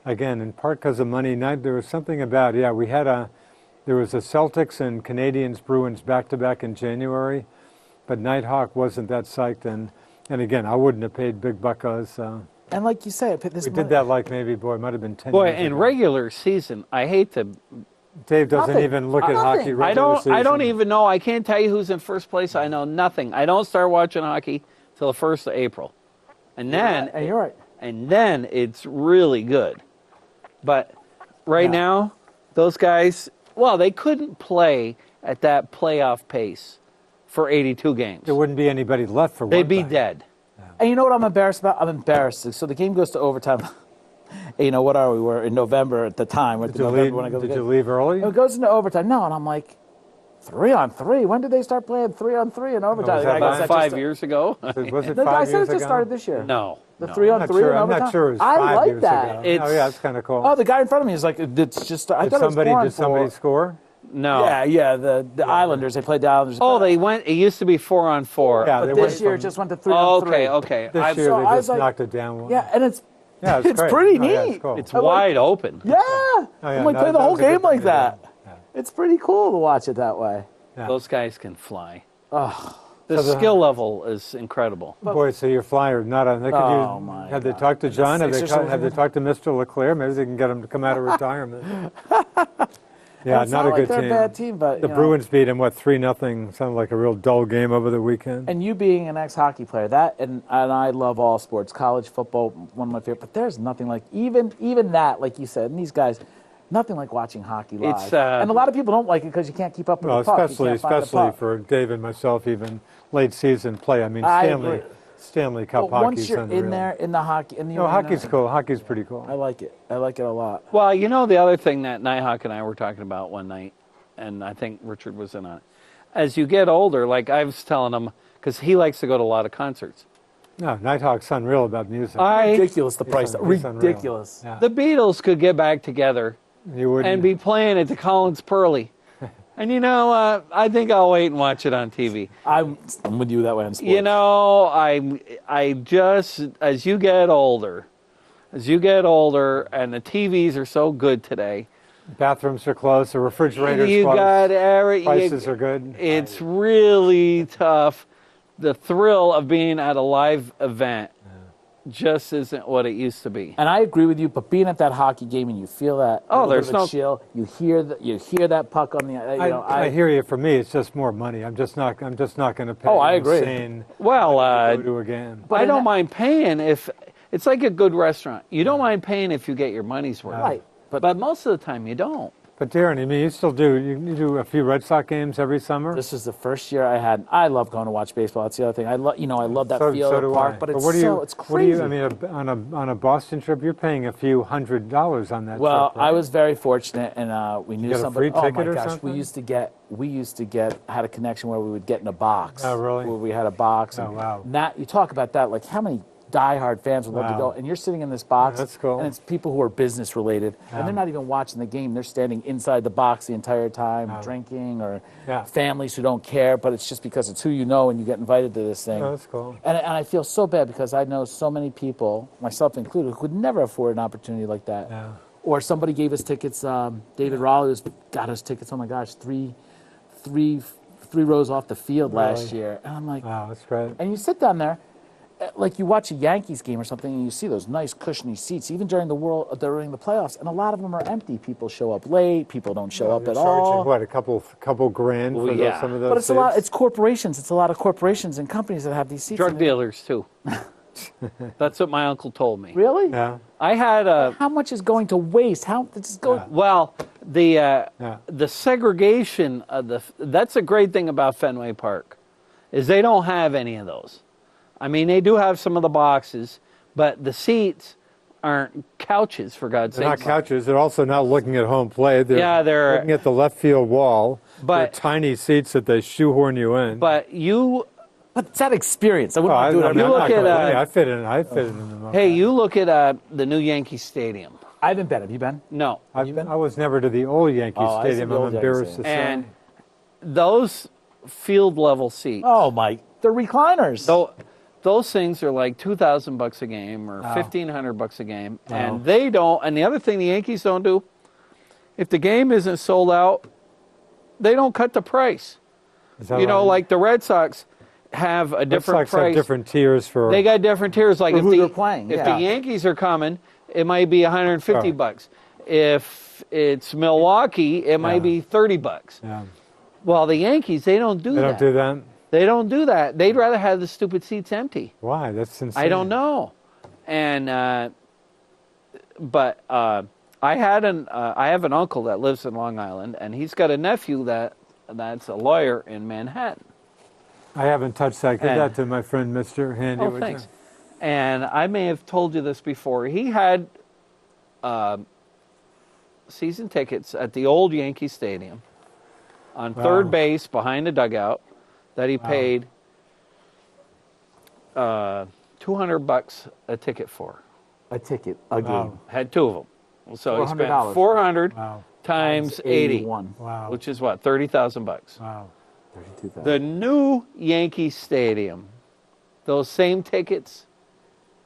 again, in part because of money. There was something about there was a Celtics and Canadians Bruins back-to-back in January, but Nighthawk wasn't that psyched, and again, I wouldn't have paid big buckos. And like you say, this We did that like maybe, it might have been 10 Boy, years in ago. regular season, I hate to. Dave doesn't Nothing. even look at Nothing. hockey regular season. I don't even know. I can't tell you who's in first place. I know nothing. I don't start watching hockey till the 1st of April, and then And you're right. and then it's really good. But right Yeah. now, those guys, well, they couldn't play at that playoff pace for 82 games. There wouldn't be anybody left for one They'd be thing. dead. And you know what I'm embarrassed about? I'm embarrassed. So the game goes to overtime. What are we? We're in November at the time. Did you leave early? It goes into overtime. No, and I'm like, 3-on-3? When did they start playing 3-on-3 in overtime? was that The guy goes, About "That's 5 just a-" years ago. Was it The guy 5 said years it just ago? started this year. No. The no. 3-on-3 I'm not sure. in I'm overtime. not sure it was I 5 like years that. ago. It's- Oh yeah, that's kind of cool. Oh, the guy in front of me is like, it's just. I did thought somebody it was did somebody porn score? No. Yeah, the Islanders. They played the Islanders. Oh, they went. It used to be 4-on-4. Yeah, But they this went year from- it just went to Oh, 3-on-3. okay. This I've- year so they I just was like- knocked it down one. Yeah, and it's Yeah, it's great. pretty Oh, yeah, neat. it's cool. It's I like- wide open. Yeah. yeah, I'm like, that- play the that whole was a good game like thing. that. Yeah. It's pretty cool to watch it that way. Yeah. Those guys can fly. Oh, The So the- skill level is incredible. Boy, so your Flyers not on. They could Oh, use, my have they God. talked to John? Have they Sixers are have they looking talked to Mr. Leclerc? Maybe they can get him to come out of retirement. Yeah, it's not a like good they're team. a bad team, but The you know. Bruins beat them, what, 3-0? Sounded like a real dull game over the weekend. And you being an ex-hockey player, that and I love all sports, college football, one of my favorite. But there's nothing like even that, like you said, and these guys, nothing like watching hockey live. It's, and a lot of people don't like it because you can't keep up with Well, the puck. especially you can't find the especially puck. for Dave and myself, even late season play. I mean, I Stanley agree. Stanley Cup But hockey's once you're unreal. in there in the hockey, in the No, arena, hockey's cool. Hockey's pretty cool. I like it. I like it a lot. Well, you know the other thing that Nighthawk and I were talking about one night, and I think Richard was in on it. As you get older, like I was telling him, because he likes to go to a lot of concerts. No, Nighthawk's unreal about music. Ridiculous the price. He's unreal. Ridiculous. Yeah. The Beatles could get back together You wouldn't. and be playing at the Collins Pearly. And you know, I think I'll wait and watch it on TV. I'm with you that way on sports. You know, I just as you get older, and the TVs are so good today. Bathrooms are closed. The refrigerator's You closed. got Prices are good. It's really tough. The thrill of being at a live event just isn't what it used to be. And I agree with you, but being at that hockey game and you feel that Oh, little there's bit of no- a chill, you hear that puck on the I hear you. For me, it's just more money. I'm just not going to pay. Oh, I agree. Insane Well, to go to a game. I in don't that- mind paying if it's like a good restaurant. You don't mind paying if you get your money's worth. Right. But most of the time you don't. But Darren, I mean, you still do. You do a few Red Sox games every summer. This is the first year I had. I love going to watch baseball. That's the other thing. I love that so, feel so of the do park, I. but it's what do you, so it's what do you? crazy. I mean, on a Boston trip, you're paying a few $100s on that. Well, trip, right? I was very fortunate, and we knew get a somebody. free Oh my ticket or gosh, something? we used to get had a connection where we would get in a box. Oh, really? Where we had a box. Oh, and wow. That you talk about that, like how many diehard fans would love to Wow. go, and you're sitting in this box. That's cool. And it's people who are business related, and they're not even watching the game. They're standing inside the box the entire time, drinking, or Yeah. families who don't care, but it's just because it's who you know, and you get invited to this thing. Oh, that's cool. And I feel so bad because I know so many people, myself included, who could never afford an opportunity like that. Yeah. Or somebody gave us tickets. David Raleigh got us tickets. Oh my gosh, three rows off the field last year. And I'm like, Wow, that's great. and you sit down there, like you watch a Yankees game or something, and you see those nice cushiony seats, even during the playoffs, and a lot of them are empty. People show up late. People don't show up You're at charging, all. what, a couple grand for yeah. some of those But it's a lot. seats? It's corporations. It's a lot of corporations and companies that have these seats. Drug and- dealers too. That's what my uncle told me. Really? Yeah. I had a How much is going to waste? How does it go? well, the segregation of that's a great thing about Fenway Park, is they don't have any of those. I mean, they do have some of the boxes, but the seats aren't couches, for God's sake. They're not couches. They're also not looking at home plate. They're looking at the left field wall. But- they're tiny seats that they shoehorn you in. But you, But it's that experience. I wouldn't I, do it. I mean, You I'm look not at, complaining. I fit in. I fit in them. hey, you look at the new Yankee Stadium. I haven't been. Have you been? No, I was never to the old Yankee Oh, I see Stadium. the I'm old Yankee embarrassed to and say. those field level seats. Oh my! They're recliners. So those things are like $2,000 a game or $1,500 a game, and they don't. And the other thing the Yankees don't do, if the game isn't sold out, they don't cut the price. Is that You know, right? like the Red Sox have a Red different Sox have price. different tiers for. They got different tiers. Like For if who the they're playing, if yeah. the Yankees are coming, it might be $150. Oh. If it's Milwaukee, it might be $30. Yeah. Well, the Yankees, they don't do They that. don't do that. They don't do that. They'd rather have the stupid seats empty. Why? That's insane. I don't know. And but I have an uncle that lives in Long Island, and he's got a nephew that's a lawyer in Manhattan. I haven't touched that. Give And- that to my friend, Mr. Handy. Oh, would thanks. you? And I may have told you this before. He had season tickets at the old Yankee Stadium on third base behind the dugout that he paid $200 a ticket for. a ticket, a game. Wow. Had two of them. So he spent $400. $400 Wow. times 80, 81. Wow. which is what, $30,000. Wow. 32,000. The new Yankee Stadium, those same tickets,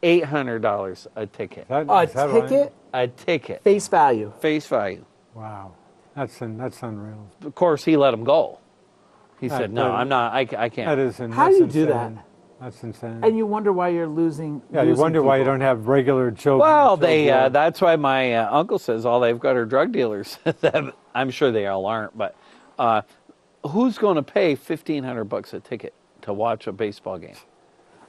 $800 a ticket. That, A is that right? ticket, A ticket, face value. face value. Wow. That's unreal. Of course, he let him go. He That- said, "No, that- I'm not. I can't." That is. How do you do that? That's insane. And you wonder why you're losing. Yeah, you losing wonder why you people. don't have regular children. Well, that's why my uncle says all they've got are drug dealers. I'm sure they all aren't, but who's going to pay $1,500 a ticket to watch a baseball game?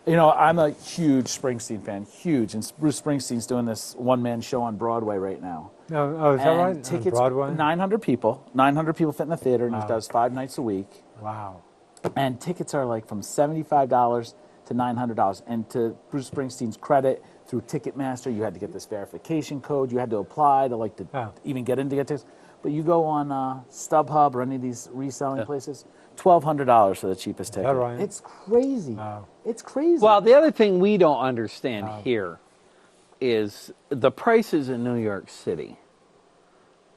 You know, I'm a huge Springsteen fan, huge, and Bruce Springsteen's doing this one-man show on Broadway right now. Oh, is that And right? On tickets, Broadway? 900 people fit in the theater, and he Wow. does 5 nights a week. Wow. And tickets are like from $75 to $900. And to Bruce Springsteen's credit, through Ticketmaster, you had to get this verification code. You had to apply to Yeah. even get in to get tickets. But you go on StubHub or any of these reselling places, $1,200 for the cheapest ticket. that right? It's crazy. Wow. It's crazy. Well, the other thing we don't understand here is the prices in New York City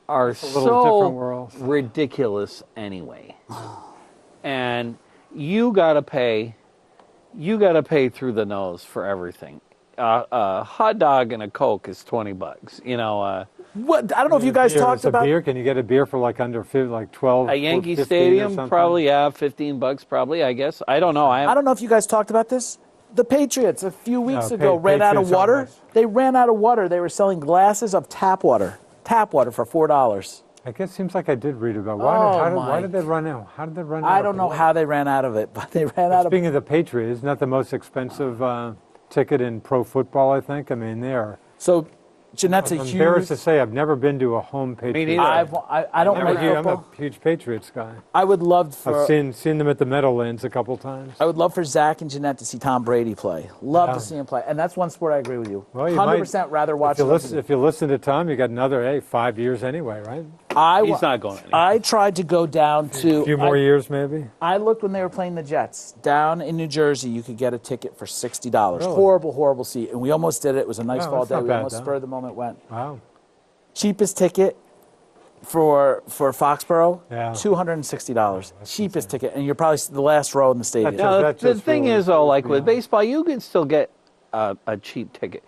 are little different so world. ridiculous anyway. And you got to pay through the nose for everything. A hot dog and a Coke is $20. You know, what? I don't know if you guys Beer, talked it's a about. beer. Can you get a beer for like under 12? a Yankee 15 or Stadium something? probably $15 probably, I guess. I don't know. I don't know if you guys talked about this. The Patriots a few weeks No, ago ran out of Patriots aren't water. nice. They ran out of water. They were selling glasses of tap water for $4. I guess it seems like I did read about. Oh, Why did my. they run out? How did they run out? I don't of know water? how they ran out of it, but they ran out of. Speaking of the Patriots, isn't that the most expensive ticket in pro football? I think. I mean, they are. So, Jeanette's a I'm huge. embarrassed to say I've never been to a home Patriots. neither. I don't like I'm football. a huge Patriots guy. I would love for. I've seen them at the Meadowlands a couple times. I would love for Zach and Jeanette to see Tom Brady play. Love Yeah. to see him play, and that's one sport I agree with you. Well, you 100% rather watch. If you listen to Tom, you got another 5 years anyway, right? He's not going anywhere. I tried to go down to. A few more years, maybe. I looked when they were playing the Jets down in New Jersey. You could get a ticket for $60. Really? Horrible seat, and we almost did it. It was a nice Oh, fall that's day. not We bad, almost though. spur of the moment went. Wow. Cheapest ticket for Foxborough, Yeah. $260. Cheapest ticket, and you're probably the last row in the stadium. That's Now, that the just thing really is, though, like throws me with off. baseball, you can still get a cheap ticket.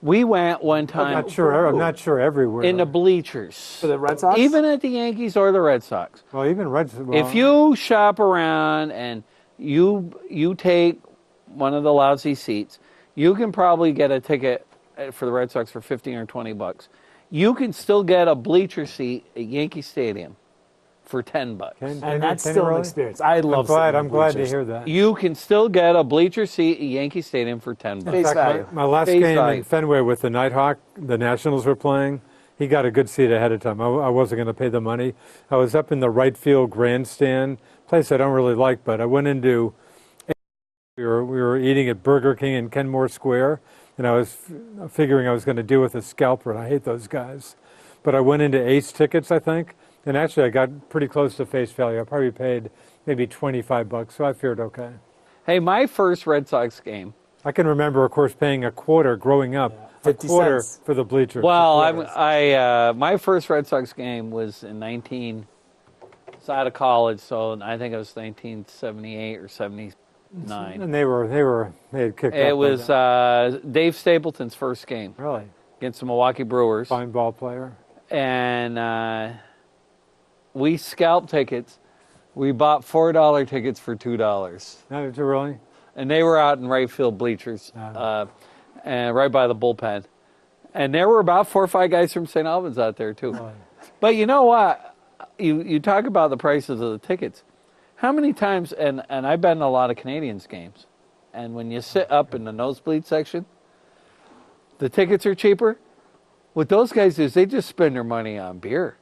We went one I'm time not sure. I'm not sure everywhere. in the bleachers. For the Red Sox? Even at the Yankees or the Red Sox. Well, even Reds. Well, If you shop around and you take one of the lousy seats, you can probably get a ticket for the Red Sox for $15 or $20. You can still get a bleacher seat at Yankee Stadium for $10. And that's can you still an really? experience. I love sitting in I'm glad to bleachers. hear that. You can still get a bleacher seat at Yankee Stadium for $10. Face In fact, value. my last Face game value. in Fenway with the Nighthawk, the Nationals were playing. He got a good seat ahead of time. I wasn't going to pay the money. I was up in the right field grandstand, place I don't really like, but I went into. We were eating at Burger King in Kenmore Square, and I was figuring I was going to deal with a scalper, and I hate those guys. But I went into Ace Tickets, I think, and actually I got pretty close to face value. I probably paid maybe $25, so I fared okay. Hey, my first Red Sox game. I can remember, of course, paying a quarter growing up, a 50 quarter cents. for the bleachers. Well, Quarters. my first Red Sox game was in it's out of college, so I think it was 1978 or 79. And they had kicked It up was by then. Dave Stapleton's first game Really against the Milwaukee Brewers. fine ball player. And we scalped tickets. We bought $4 tickets for $2. No, did you really? And they were out in right field bleachers, and right by the bullpen. And there were about 4 or 5 guys from St. Albans out there, too. But you know what? You talk about the prices of the tickets. How many times, and I've been in a lot of Canadians games, and when you sit up in the nosebleed section, the tickets are cheaper. What those guys do is they just spend their money on beer.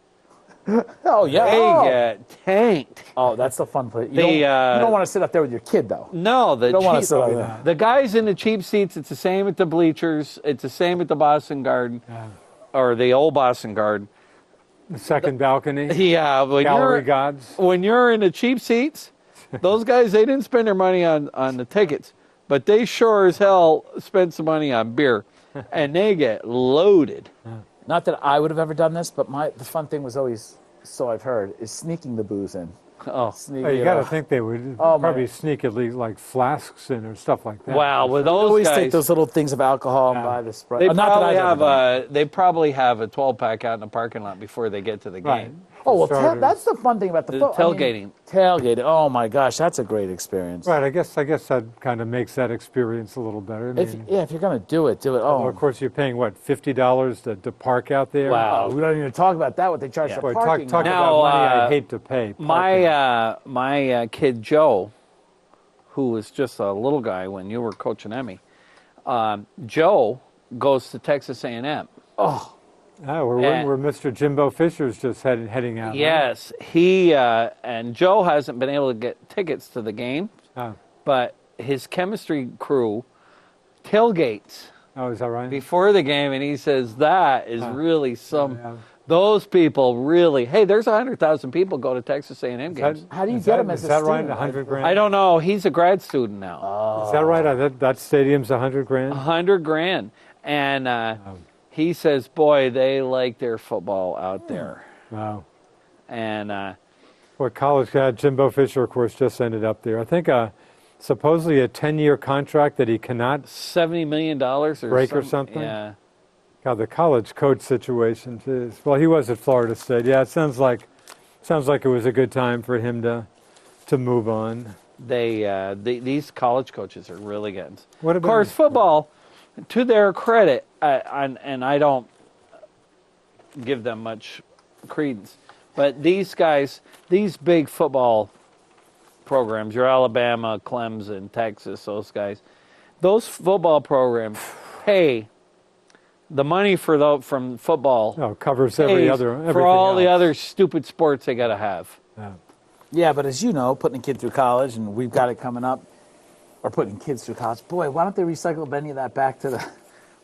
Oh, yeah. They get tanked. Oh, that's the fun place. You The, don't want to sit up there with your kid, though. No, the You don't want to cheap, sit up there. the guys in the cheap seats, it's the same at the bleachers. It's the same at the Boston Garden, or the old Boston Garden. The second balcony, Yeah, gallery gods. when you're in the cheap seats, those guys, they didn't spend their money on the tickets, but they sure as hell spent some money on beer, and they get loaded. Not that I would have ever done this, but the fun thing was always, so I've heard, is sneaking the booze in. Oh, Sneak Well, you it got to off. think they would Oh, my probably God. sneak at least like flasks in or stuff like that. wow! With We those always guys, take those little things of alcohol and Yeah. buy the Sprite. they Not that probably I've ever have done it. they probably have a 12-pack out in the parking lot before they get to the Right. game. Oh, well, starters. that's the fun thing about the The football. tailgating. Tailgating. Oh, my gosh. That's a great experience. Right. I guess that kind of makes that experience a little better. I If, mean, yeah, if you're going to do it, do it. well, Oh, of course, you're paying what, $50 to park out there. Wow. we don't even talk about that, what they charge for Boy, parking. talk now. Now, about money I uh, hate to pay. My kid Joe, who was just a little guy when you were coaching Emmy, Joe goes to Texas A&M. Oh, Oh, And- where Mr. Jimbo Fisher's just heading out. right? Yes, he and Joe hasn't been able to get tickets to the game, Oh, but his chemistry crew tailgates oh, is that right? before the game, and he says that is really some. yeah. Those people really. Hey, there's 100,000 people go to Texas A&M Is games. how do you is get that- him as is a that right? student? 100 grand. I don't know. He's a grad student now. Is that right? That stadium's 100 grand. 100 grand, and he says, "Boy, they like their football out there." Wow. And What college guy Jimbo Fisher, of course, just ended up there. I think supposedly a 10-year contract that he cannot. $70 million or Break or something? Yeah. God, the college coach situation is. Well, he was at Florida State. Yeah, it sounds like it was a good time for him to move on. These college coaches are really getting. What Of about course, football, to their credit, and I don't give them much credence, but these guys, these big football programs, your Alabama, Clemson, Texas, those football programs pay the money from football Oh, covers every pays other for everything all the else. other stupid sports they got to have. Yeah. Yeah, but as you know, putting a kid through college, and we've got it coming up, or putting kids through college, boy, why don't they recycle any of that back to the...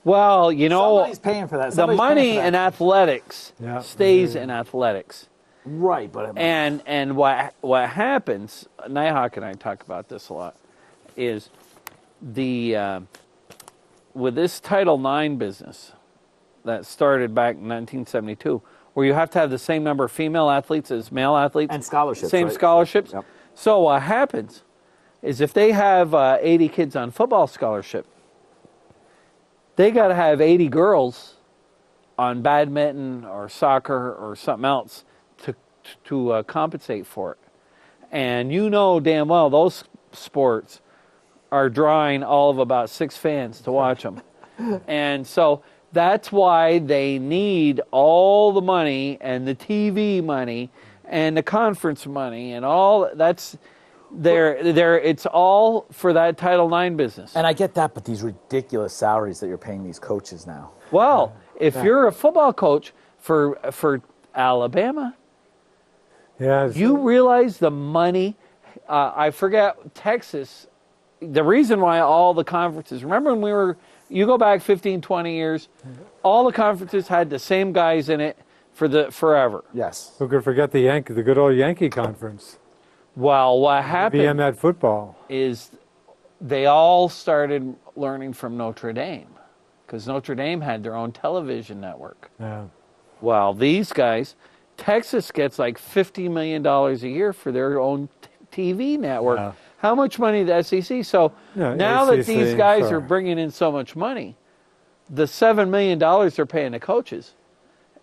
Well, you know, Somebody's paying for that. the Somebody's paying money for that. in athletics Yeah. stays in athletics. Right, but... And what happens, Nighthawk and I talk about this a lot, is with this Title IX business that started back in 1972, where you have to have the same number of female athletes as male athletes. And scholarships, Same right? scholarships. Yep. So what happens is if they have 80 kids on football scholarship, they got to have 80 girls on badminton or soccer or something else to compensate for it. And you know damn well those sports are drawing all of about 6 fans to watch them. And so that's why they need all the money and the TV money and the conference money and all that's it's all for that Title IX business. And I get that, but these ridiculous salaries that you're paying these coaches now. Well, if you're a football coach for Alabama, Yeah. it's- you realize the money. I forget Texas. The reason why all the conferences. Remember when you go back 15, 20 years, all the conferences had the same guys in it for forever. Yes. Who could forget the good old Yankee Conference? Well, what happened BM at football. is they all started learning from Notre Dame because Notre Dame had their own television network. Yeah. Well, these guys, Texas gets like $50 million a year for their own TV network. Yeah. How much money the SEC? So Yeah, now that ACC, these guys sure. are bringing in so much money, the $7 million they're paying the coaches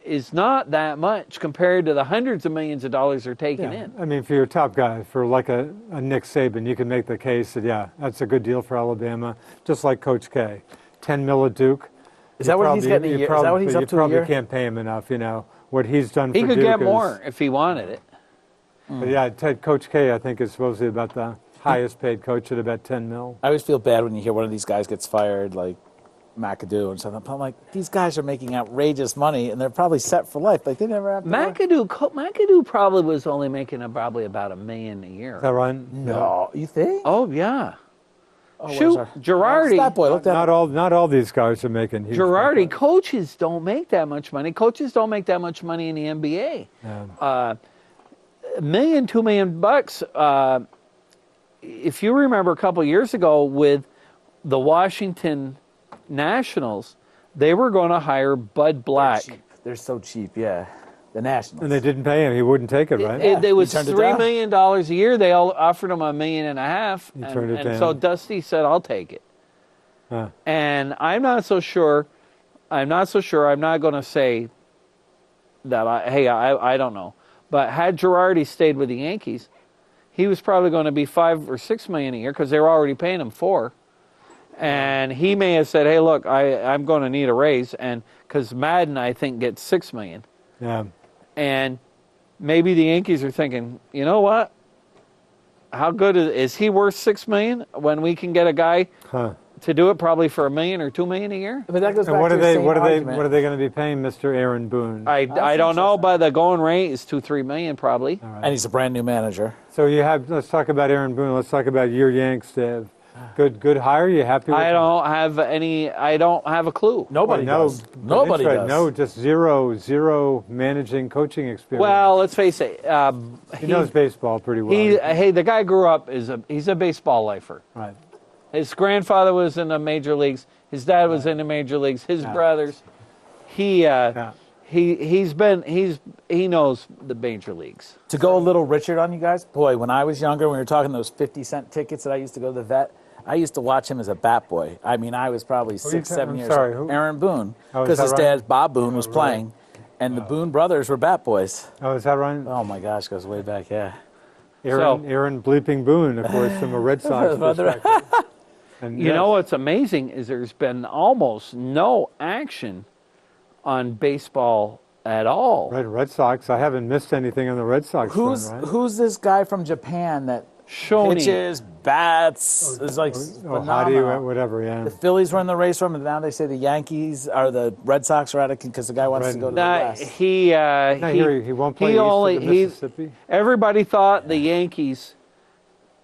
is not that much compared to the hundreds of millions of dollars they're taking Yeah. in. I mean, for your top guy, for like a Nick Saban, you can make the case that, yeah, that's a good deal for Alabama, just like Coach K. 10 mil at Duke. Is that what he's getting a year? Is that what he's up to a You probably year? can't pay him enough, what he's done He for could Duke get is- more if he wanted it. But yeah, Coach K, I think, is supposedly about the highest paid coach at about 10 mil. I always feel bad when you hear one of these guys gets fired, like McAdoo and something. I'm like, these guys are making outrageous money, and they're probably set for life. Like, they never have to work. McAdoo probably was only making probably about $1 million a year. Is that right? No, you think? Oh yeah. Oh, Shoot, Girardi. That boy, look that Not all these guys are making huge Girardi, contracts. coaches don't make that much money. Coaches don't make that much money in the NBA. Yeah. $1 million, $2 million. If you remember a couple of years ago with the Washington Nationals, they were going to hire Bud Black. They're so cheap, yeah. The Nationals. And they didn't pay him. He wouldn't take it, right? It was He turned it $3 down. million a year. They all offered him $1.5 million, turned it and so down. Dusty said, "I'll take it." Huh. And I'm not so sure. I'm not going to say that. I don't know. But had Girardi stayed with the Yankees, he was probably going to be $5 or $6 million a year because they were already paying him $4 million. And he may have said, "Hey, look, I'm going to need a raise," and because Madden, I think, gets $6 million. Yeah. And maybe the Yankees are thinking, you know what? How good is he worth $6 million when we can get a guy Huh. to do it probably for $1 million or $2 million a year? But that goes And back what to are the they? same What are they? argument. What are they going to be paying Mr. Aaron Boone? I don't know, interesting. but the going rate is $2-3 million probably. All And right. he's a brand new manager. So you have. Let's talk about Aaron Boone. Let's talk about your Yanks, Dave. Good hire. You happy with? I don't have a clue. Nobody no, does. Nobody that's right. does. No, just zero managing coaching experience. Well, let's face it. he knows baseball pretty well. Hey, the guy grew up he's a baseball lifer. Right. His grandfather was in the major leagues. His dad was in the major leagues. His brothers. He knows the major leagues. To go a little Richard on you guys, boy, when I was younger, when we were talking those 50-cent tickets that I used to go to the vet, I used to watch him as a bat boy. I mean, I was probably are you 6, 7 I'm years sorry, old. who? Aaron Boone. Oh, is Because that his right? dad, Bob Boone, was right. playing, and the Boone brothers were bat boys. Oh, is that right? Oh, my gosh, goes way back, yeah. Aaron bleeping Boone, of course, from a Red Sox perspective. And You know what's amazing is there's been almost no action on baseball at all. Red Sox. I haven't missed anything on the Red Sox front, right? Who's this guy from Japan that Shoney. pitches, bats, is like How do you, phenomenal. whatever, yeah. The Phillies were in the race for him, and now they say the Yankees or the Red Sox are at it because the guy wants to go to the Nah, West. he won't play east of the Mississippi? Everybody thought the Yankees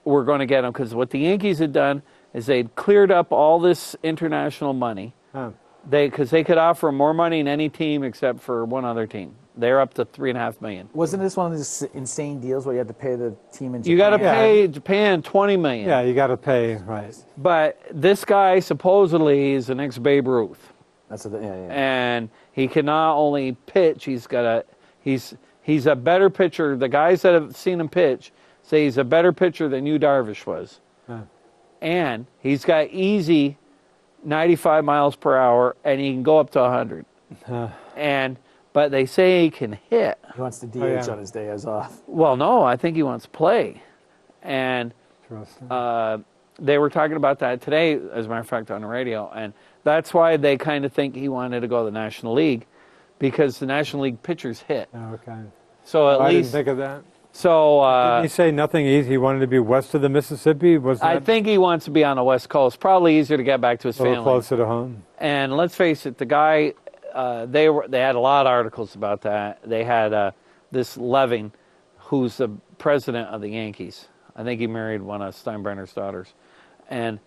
were going to get him because what the Yankees had done is they'd cleared up all this international money. Huh. Because they could offer more money than any team except for one other team. They're up to $3.5 million. Wasn't this one of these insane deals where you had to pay the team in Japan? You got to Yeah. pay Japan $20 million. Yeah, you got to pay, right. But this guy supposedly is the next Babe Ruth. That's what yeah. And he can not only pitch, he's a better pitcher. The guys that have seen him pitch say he's a better pitcher than Yu Darvish was. Huh. And he's got easy 95 miles per hour, and he can go up to 100. But they say he can hit. He wants to DH yeah. on his days off. Well, no, I think he wants to play. And Interesting. they were talking about that today, as a matter of fact, on the radio. And that's why they kind of think he wanted to go to the National League, because the National League pitchers hit. Oh, okay. So at I didn't least, think of that. so Didn't he say nothing easy? He wanted to be west of the Mississippi? Was that I think he wants to be on the West Coast. Probably easier to get back to his a little family. closer to home? And let's face it, the guy, they had a lot of articles about that. They had this Leving, who's the president of the Yankees. I think he married one of Steinbrenner's daughters. And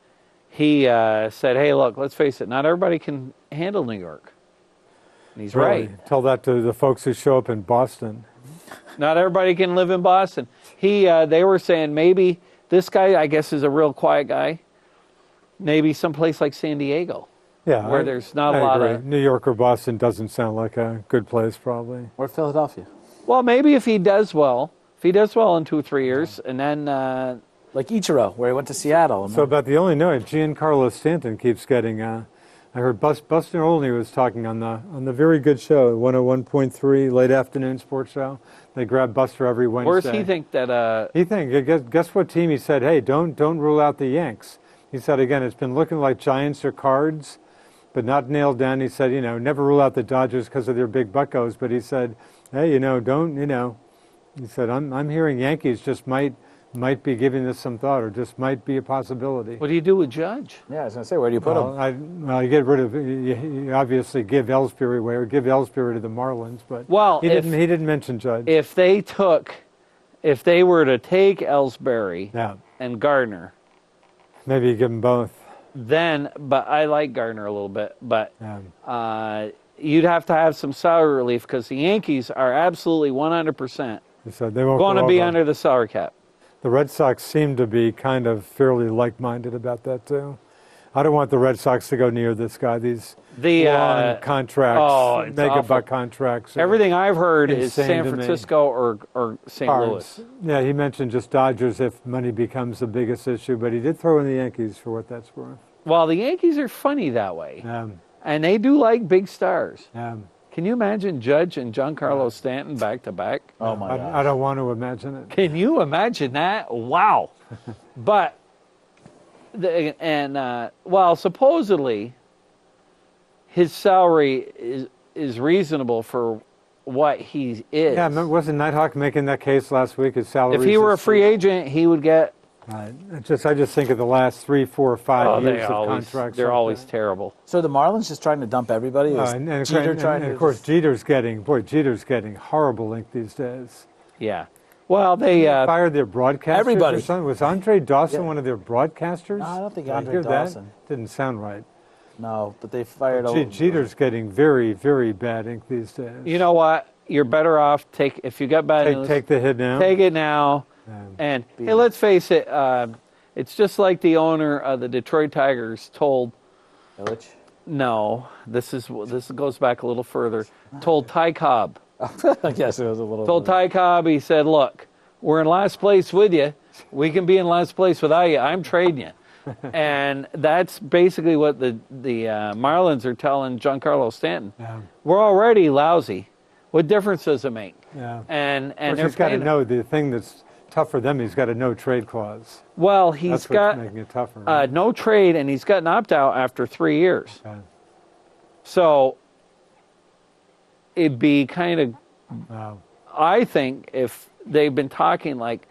he said, hey, look, let's face it, not everybody can handle New York. And he's Really? right. Tell that to the folks who show up in Boston. Not everybody can live in Boston. They were saying maybe this guy, I guess, is a real quiet guy. Maybe someplace like San Diego. Yeah, Where there's not a lot agree. of- New York or Boston doesn't sound like a good place, probably. Or Philadelphia. Well, maybe if he does well in 2 or 3 years, and then Like Ichiro, where he went to Seattle. So about the only note, Giancarlo Stanton keeps getting. I heard Buster Olney was talking on the very good show, 101.3 late afternoon sports show. They grab Buster every Wednesday. where's he think that? He think guess what team? He said, hey, don't rule out the Yanks. He said again, it's been looking like Giants or Cards, but not nailed down. He said, never rule out the Dodgers because of their big buckos. But he said, hey, don't. He said, I'm hearing Yankees just might be giving this some thought, or just might be a possibility. What do you do with Judge? Yeah, I was going to say, where do you put him? You get rid of. You obviously give Ellsbury away, or give Ellsbury to the Marlins, but Well, he didn't mention Judge. If they were to take Ellsbury Yeah, and Gardner, maybe you give them both. but I like Gardner a little bit, but Yeah. you'd have to have some salary relief because the Yankees are absolutely 100% He said they won't going to go be over. under the salary cap. The Red Sox seem to be kind of fairly like-minded about that too. I don't want the Red Sox to go near this guy. These The long contracts, oh, it's mega awful. buck contracts. are Everything I've heard is insane San to me. Francisco or St. cards. Louis. Yeah, he mentioned just Dodgers if money becomes the biggest issue, but he did throw in the Yankees for what that's worth. Well, the Yankees are funny that way, Um, and they do like big stars. um, Can you imagine Judge and Giancarlo Stanton back to back? Oh my God. I don't want to imagine it. Can you imagine that? Wow. But well, supposedly his salary is reasonable for what he is. Yeah, wasn't Nighthawk making that case last week? His salary. If he were a free agent, he would get. I just think of the last 3, 4, 5 years of contracts. They're like always that. terrible. So the Marlins just trying to dump everybody? Is And Jeter trying of to course, just- Jeter's getting horrible ink these days. Yeah. Well, they Fired their broadcasters. Everybody. Or something. Was Andre Dawson one of their broadcasters? No, I don't think Did Andre hear Dawson. That? Didn't sound right. No, but they fired over. Jeter's getting very, very bad ink these days. You know what? You're better off if you got bad news. Take the hit now. Take it now. Um, And hey, let's face it. It's just like the owner of the Detroit Tigers told. Illich? No, this goes back a little further. Told Ty Cobb. I guess it was a little. Told Ty Cobb. He said, "Look, we're in last place with you. We can be in last place without you. I'm trading you." And that's basically what the Marlins are telling Giancarlo Stanton. Yeah. We're already lousy. What difference does it make? Yeah. And Of course, they're he's got to paying him. know the thing that's tough for them. He's got a no trade clause. Well, he's That's got what's making it tougher. Right? no trade, and he's got an opt-out after 3 years. Okay. So it'd be kind of, Wow. I think, if they've been talking like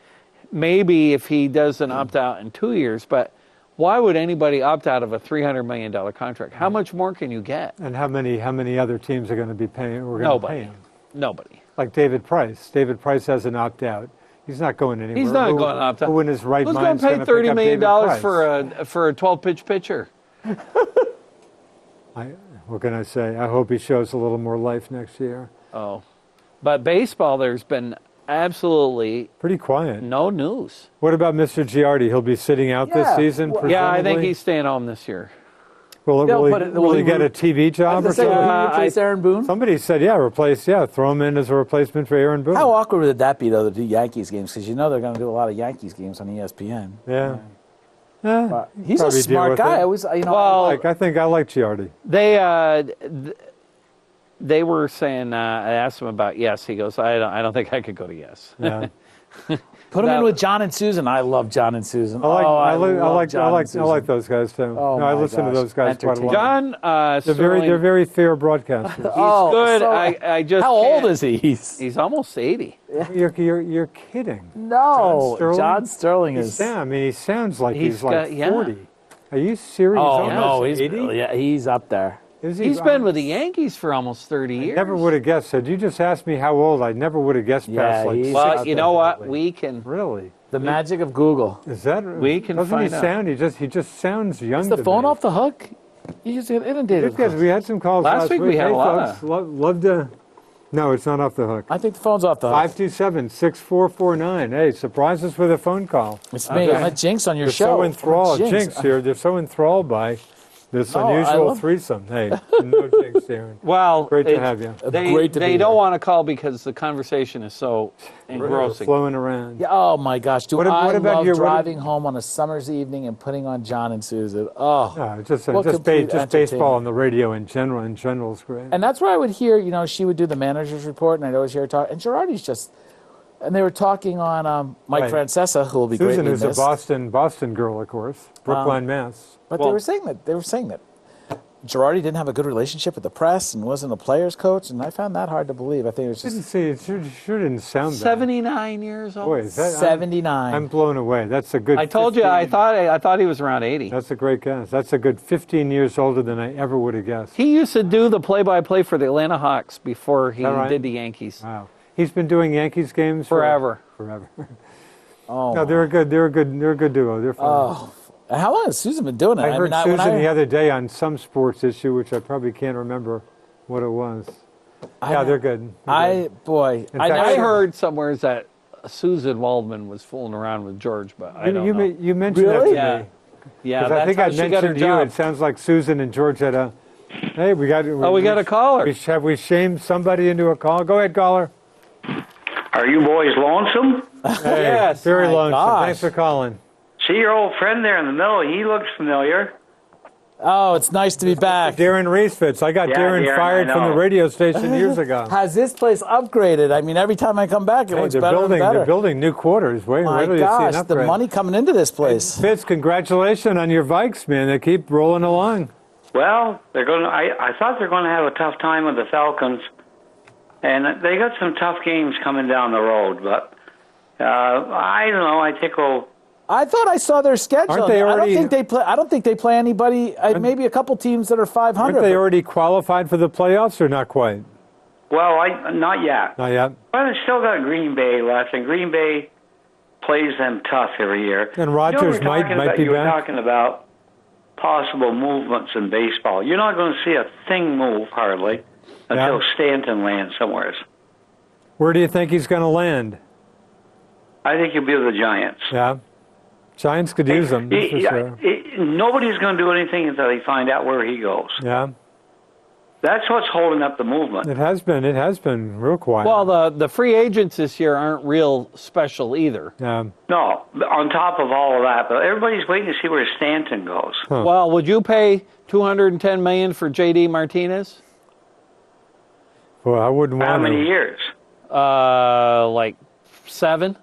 maybe if he does an opt-out in 2 years, but why would anybody opt out of a $300 million contract? How much more can you get? And how many other teams are going to be paying? We're going to pay Nobody. him. Nobody. Like David Price. David Price has an opt-out. He's not going anywhere. He's not Who- going to opt out. Who in his right Who's mind going to pay $30 million Price? for a 12-pitch pitcher? What can I say? I hope he shows a little more life next year. Oh, but baseball, there's been absolutely Pretty quiet. no news. What about Mr. Giardi? He'll be sitting out this Yeah. season, Well, Yeah, I think presumably? he's staying home this year. Will They'll he, put it- will will he he get a TV job or Say, something? will Yeah, he replace Aaron Boone? Somebody said, throw him in as a replacement for Aaron Boone. How awkward would that be, though, to do Yankees games? Because you know they're going to do a lot of Yankees games on ESPN. Yeah. But he's a Probably deal smart with guy. it. I was, Well, I think I like Giardi. They were saying. I asked him about Yes. He goes, I don't think I could go to Yes. Yeah. put him that- in with John and Susan. I love John and Susan. I like love John and I Susan. like those guys too. Oh, No, I my listen to gosh. those guys quite a lot. John They're Sterling, they're very fair broadcasters. he's Oh, good. so- I just How old can't- is he? He's almost 80. You're kidding. No, Sterling? John Sterling is. He sounds like He's he's like got- yeah. 40. Are you serious? Oh He's no, almost he's 80? yeah, he's up there. Is he? He's been with the Yankees for almost 30 years. Never would have guessed. Said you just asked me how old. I never would have guessed Yeah, past like. he's- Well, 60. you know what? We can. Really? The magic of Google. Is that? We can doesn't find he out. sound? He just sounds young. Is the to phone me. off the hook? You just get inundated. Good, we had some calls Last last week we had Hey, a lot folks, love to. No, it's not off the hook. I think the phone's off the hook. 527-6449. Hey, surprise us with a phone call. It's me. I'm a jinx on your They're show. so enthralled. I'm a Jinx here. They're so enthralled by this No, I unusual love- threesome. Hey, no jinx, Darren. Well, Great to have you. Great to they be don't here. want to call because the conversation is so engrossing. Flowing around. Yeah, oh my gosh, do What ab- I what about love your- what- driving home on a summer's evening and putting on John and Susan. Oh. No, just What complete baseball entertainment. on the radio in general. In general is great. And that's where I would hear, she would do the manager's report, and I'd always hear her talk. And Girardi's just, and they were talking on Mike Right. Francesa, who will be Susan, greatly who's a missed. Boston girl, of course, Brookline, Mass. But Well- they were saying that Girardi didn't have a good relationship with the press and wasn't a player's coach, and I found that hard to believe. I think it was Didn't just see it. Sure didn't sound bad. 79 years old. Boy, is that, 79. I'm blown away. That's a good. I told you. 15 I thought he was around 80. That's a great guess. That's a good 15 years older than I ever would have guessed. He used to do the play-by-play for the Atlanta Hawks before he that right? did the Yankees. Wow. He's been doing Yankees games Forever. Forever. oh, No, they're a good duo. They're fun. oh. And how long has Susan been doing it? I heard when Susan the other day on some sports issue, which I probably can't remember what it was. Yeah, they're good. They're good. In fact, I heard somewhere that Susan Waldman was fooling around with George, but I don't know. You mentioned Really? that to Yeah. me. Yeah, 'Cause I think how I she got her mentioned you. job. It sounds like Susan and George had a. Hey, we got. Oh, we got a caller. Have we shamed somebody into a call? Go ahead, caller. Are you boys lonesome? Hey, Yes. very My lonesome. gosh. Thanks for calling. See your old friend there in the middle. He looks familiar. Oh, it's nice to be back. Darren Reesfitz. I got Yeah, Darren Darren, fired I from the know. radio station years ago. Has this place upgraded? I mean, every time I come back, it Hey, looks better and better. they're building new quarters. Wait My till you see gosh, an upgrade. the money coming into this place. Fitz, congratulations on your Vikes, man. They keep rolling along. Well, they're going. I thought they're going to have a tough time with the Falcons, and they got some tough games coming down the road. But I don't know. I think we'll. I thought I saw their schedule. Aren't they already- I don't think they play anybody. Maybe a couple teams that are 500. Aren't they but- already qualified for the playoffs or not quite? Well, not yet. Not yet. But they still got Green Bay left, and Green Bay plays them tough every year. And Rodgers you know, might be you were back. talking about possible movements in baseball. You're not going to see a thing move hardly until Stanton lands somewhere. Where do you think he's going to land? I think he'll be with the Giants. Yeah. Giants could use him, that's for sure. Nobody's going to do anything until they find out where he goes. Yeah. That's what's holding up the movement. It has been real quiet. Well, the free agents this year aren't real special either. Yeah. No, on top of all of that, but everybody's waiting to see where Stanton goes. Huh. Well, would you pay $210 million for J.D. Martinez? Well, I wouldn't want How many to. years? Like 7.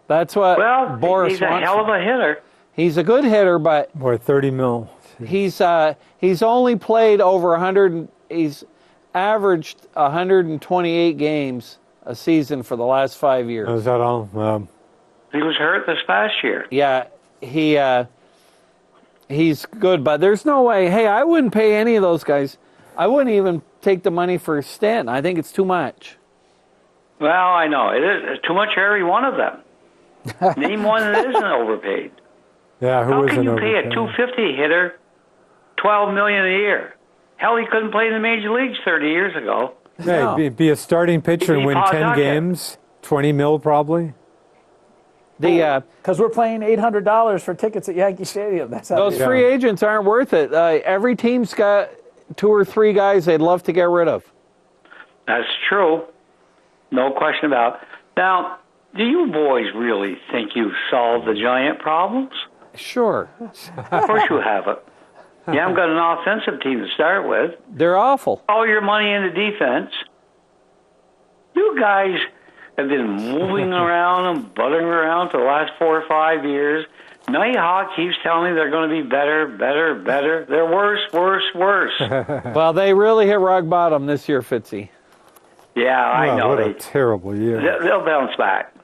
That's what Well, Boris he's a wants. hell of a hitter. He's a good hitter, but Boy, 30 mil. he's only played over 100. He's averaged 128 games a season for the last 5 years. Is that all? He was hurt this past year. Yeah, he's good, but there's no way. Hey, I wouldn't pay any of those guys. I wouldn't even take the money for Stanton. I think it's too much. Well, I know. It is too much for every one of them. Name one that isn't overpaid. Yeah, who How isn't can you pay a overpaid? 250 hitter $12 million a year? Hell, he couldn't play in the major leagues 30 years ago. Hey, No. be a starting pitcher and Be win Paul 10 Tuckett. games, 20 mil probably. Because we're paying $800 for tickets at Yankee Stadium. That's how Those it is. free agents aren't worth it. Every team's got 2 or 3 guys they'd love to get rid of. That's true. No question about it. Now, do you boys really think you've solved the Giant problems? Sure, Of course you haven't. You haven't got an offensive team to start with. they're awful. All your money into defense. You guys have been moving around and buttering around for the last 4 or 5 years. Nighthawk keeps telling me they're going to be better, better, better. They're worse, worse, worse. Well, they really hit rock bottom this year, Fitzy. Yeah, I Wow, know. what a terrible year. They'll bounce back.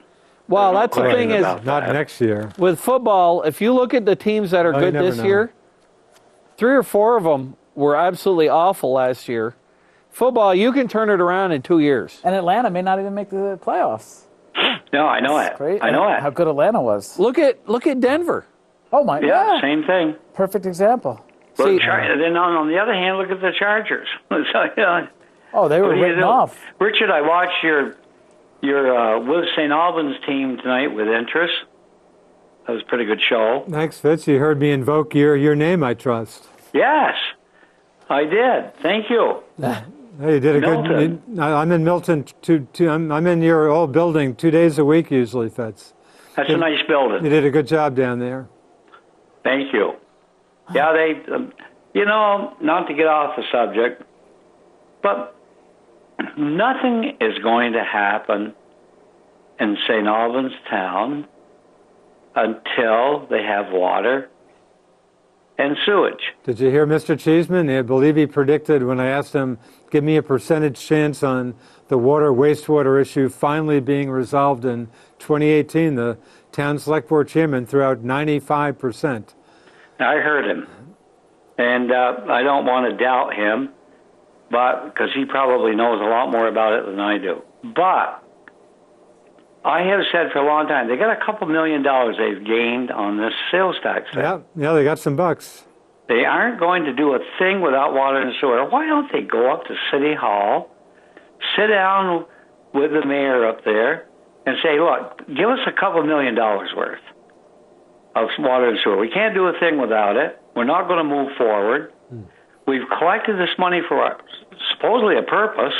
Well, no that's the question thing is, about Not that. next year. with football, if you look at the teams that are Oh, you good never this know. year, 3 or 4 of them were absolutely awful last year. Football, you can turn it around in 2 years. And Atlanta may not even make the playoffs. No, I know it. Great. I know it. How good Atlanta was. Look at Denver. Oh, my Yeah, same thing. Perfect example. But See- then on the other hand, look at the Chargers. So, yeah, Oh, they were what do you written do? off. Richard, I watched your with St. Albans team tonight with interest. That was a pretty good show. Thanks, Fitz. You heard me invoke your name, I trust. Yes, I did. Thank you. Hey, you did a Milton. good. I'm in Milton. I'm in your old building 2 days a week usually, Fitz. That's a nice building. You did a good job down there. Thank you. Yeah, they, not to get off the subject, but nothing is going to happen in St. Albans town until they have water and sewage. Did you hear Mr. Cheeseman? I believe he predicted when I asked him, give me a percentage chance on the wastewater issue finally being resolved in 2018. The town select board chairman threw out 95%. I heard him, and I don't want to doubt him, but because he probably knows a lot more about it than I do. But I have said for a long time, they got a couple $1 million they've gained on this sales tax thing. Yeah, they got some bucks. They aren't going to do a thing without water and sewer. Why don't they go up to City Hall, sit down with the mayor up there, and say, look, give us a couple $1 million worth of water and sewer. We can't do a thing without it. We're not going to move forward. We've collected this money for supposedly a purpose,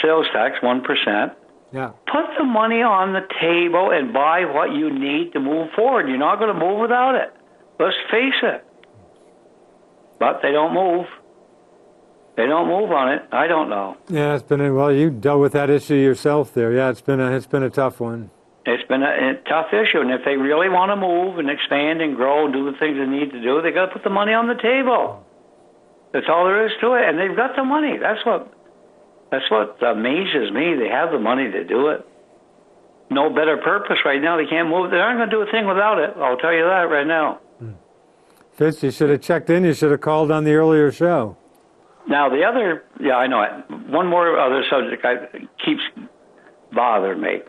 sales tax, 1%. Yeah. Put the money on the table and buy what you need to move forward. You're not going to move without it. Let's face it. But they don't move. They don't move on it. I don't know. Yeah, it's been well. You dealt with that issue yourself there. Yeah, it's been a tough one. It's been a tough issue, and if they really want to move and expand and grow and do the things they need to do, they got to put the money on the table. That's all there is to it, and they've got the money. That's what amazes me. They have the money to do it. No better purpose right now. They can't move. They aren't going to do a thing without it. I'll tell you that right now. Fitz, you should have checked in. You should have called on the earlier show. Now the other, yeah, I know it. One more other subject keeps bothering me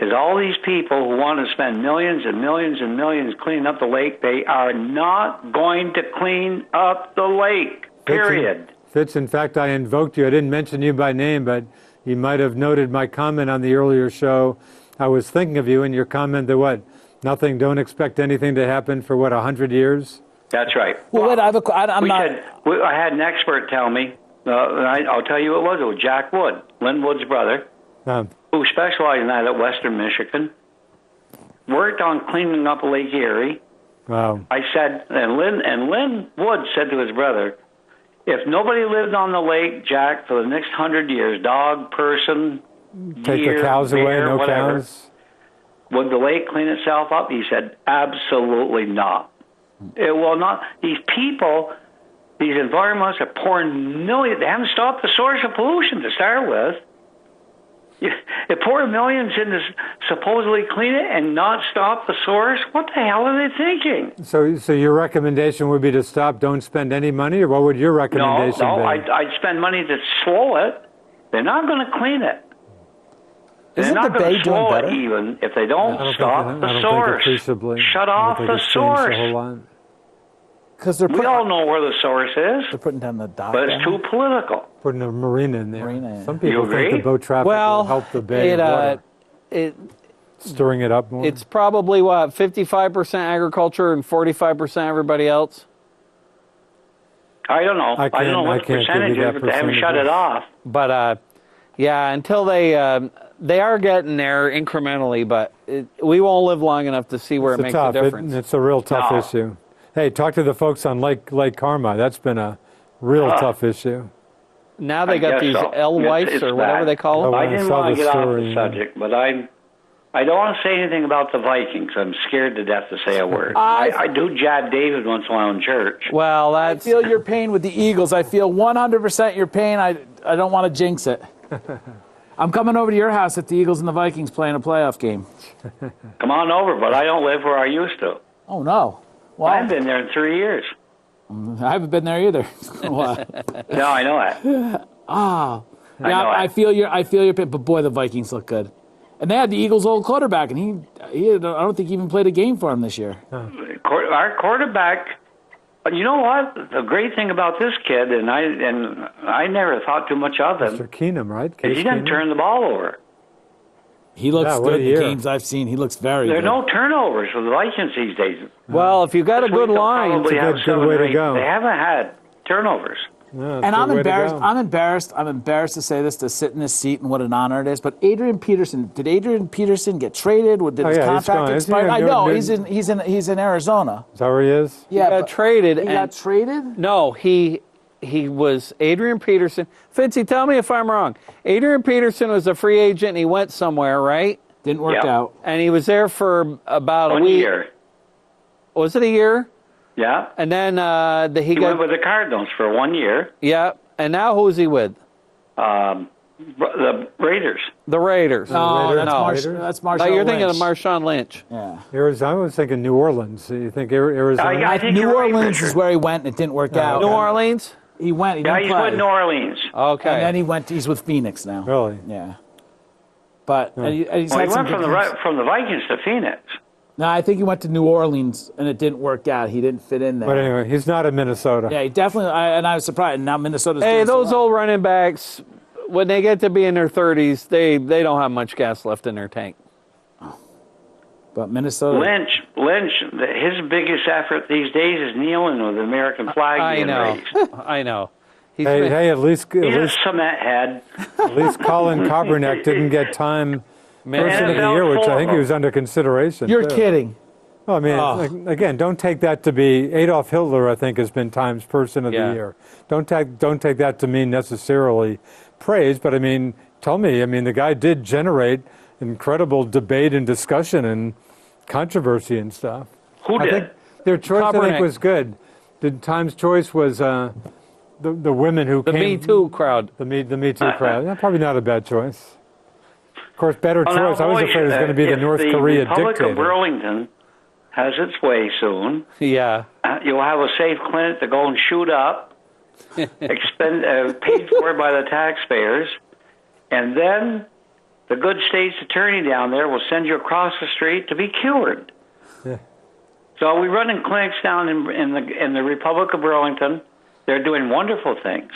is all these people who want to spend millions and millions and millions cleaning up the lake. They are not going to clean up the lake. Period. Fitz, in fact, I invoked you. I didn't mention you by name, but you might have noted my comment on the earlier show. I was thinking of you and your comment that what? Nothing, don't expect anything to happen for what, 100 years? That's right. Well, wait, I had an expert tell me, I'll tell you who it was Jack Wood, Lynn Wood's brother, who specialized in that at Western Michigan, worked on cleaning up Lake Erie. Wow. I said, and Lynn Wood said to his brother, if nobody lived on the lake, Jack, for the next 100 years, dog, person, Take deer, the cows bear, away, no whatever, cows? would the lake clean itself up? He said, absolutely not. It will not. These people, these environmentalists are pouring millions. They haven't stopped the source of pollution to start with. They pour millions into supposedly clean it and not stop the source. What the hell are they thinking? So your recommendation would be to stop, don't spend any money, or what would your recommendation No, be? I'd spend money to slow it. They're not going to clean it. Isn't They're not the going Bay to doing slow better? it even if they don't stop the source. Shut off the source. Because they're We all know where the source is, they're putting down the dock. but it's too political. Putting a marina in there. Marina, yeah. Some people You think the agree? boat traffic Well, will help the bay of water, stirring it up more. It's probably, 55% agriculture and 45% everybody else? I don't know. I I don't know what the can't give you percentage that is, but they haven't shut percentage. it off. But, yeah, until they are getting there incrementally, but we won't live long enough to see where it makes a difference. It's a real tough No. issue. Hey, talk to the folks on Lake Karma. That's been a real tough issue. Now they I got guess these so. L-wipes It's or whatever bad. they call them. Oh, I I didn't saw want the to get off story, the yeah. subject, but I don't want to say anything about the Vikings. I'm scared to death to say a word. I do jab David once in a while in church. Well, I that's feel your pain with the Eagles. I feel 100% your pain. I don't want to jinx it. I'm coming over to your house if the Eagles and the Vikings play in a playoff game. Come on over, but I don't live where I used to. Oh, no. Well, I haven't been there in 3 years. I haven't been there either. What? No, I know that. Yeah, know I it. feel your pain, but boy, the Vikings look good. And they had the Eagles' old quarterback, and he I don't think he even played a game for him this year. Our quarterback. But you know what? The great thing about this kid, and I never thought too much of him, Mr. Keenum, right? is Case he doesn't Keenum? turn the ball over. He looks Yeah, what good a in the year. games I've seen. He looks very There are good. no turnovers for the Vikings these days. well, if you got a This week good they'll line, probably It's a have good 7 way or to 8. go. They haven't had turnovers. Yeah, it's And a I'm good way to embarrassed. go. I'm embarrassed to say this, to sit in this seat, and what an honor it is. But Adrian Peterson, did Adrian Peterson get traded? Did his yeah, he's contract gone. Isn't he expire? a I new- know new- he's in Arizona. Is that where he is? Yeah, got but traded. He and got traded. No, he was Adrian Peterson. Fitzy, tell me if I'm wrong. Adrian Peterson was a free agent and he went somewhere, right? Didn't work Yeah. out. And he was there for about a 1 week. year. Was it a year? Yeah. And then he He got went with the Cardinals for 1 year. yeah. And now who's he with? The Raiders. The Raiders. No, Raiders? that's No. Marshawn. That's No, Marshawn you're thinking of Lynch. Marshawn Lynch. Yeah. Arizona. I was thinking New Orleans. You think Arizona? I think New you're right, Orleans Richard. is where he went, and it didn't work out. New Orleans. He went. He Yeah, didn't he's play. with New Orleans. Okay. And then he went. He's with Phoenix now. Really? Yeah. But and he's Well, he had some went from good the games. from the Vikings to Phoenix. No, I think he went to New Orleans, and it didn't work out. He didn't fit in there. But anyway, he's not in Minnesota. Yeah, he definitely. And I was surprised. And now Minnesota's. Hey, doing so those well. old running backs, when they get to be in their 30s, they don't have much gas left in their tank. But Minnesota. Lynch, his biggest effort these days is kneeling with the American flag I being know. raised. I know. He's Hey, been- hey, at least He's a cement head. Colin Kaepernick didn't get Time Person of the NFL Year, which full I of think he them. was under consideration. You're too. kidding. Well, I mean, Oh. again, don't take that to be Adolf Hitler. I think has been Time's Person of Yeah. the Year. Don't take that to mean necessarily praise, but I mean, tell me. I mean, the guy did generate incredible debate and discussion and controversy and stuff. Who I did? think their choice, I think, Kaepernick. was good. The Times' choice was the women who the came. Me Too crowd. The Me Too crowd. Yeah, probably not a bad choice. Of course, better Well, now, choice. I was boys, afraid it was going to be the if North the Korea Republic dictator. of Burlington has its way soon. Yeah. You'll have a safe clinic to go and shoot up, paid for by the taxpayers, and then the good state's attorney down there will send you across the street to be cured. Yeah. So we're running clinics down in the Republic of Burlington. They're doing wonderful things.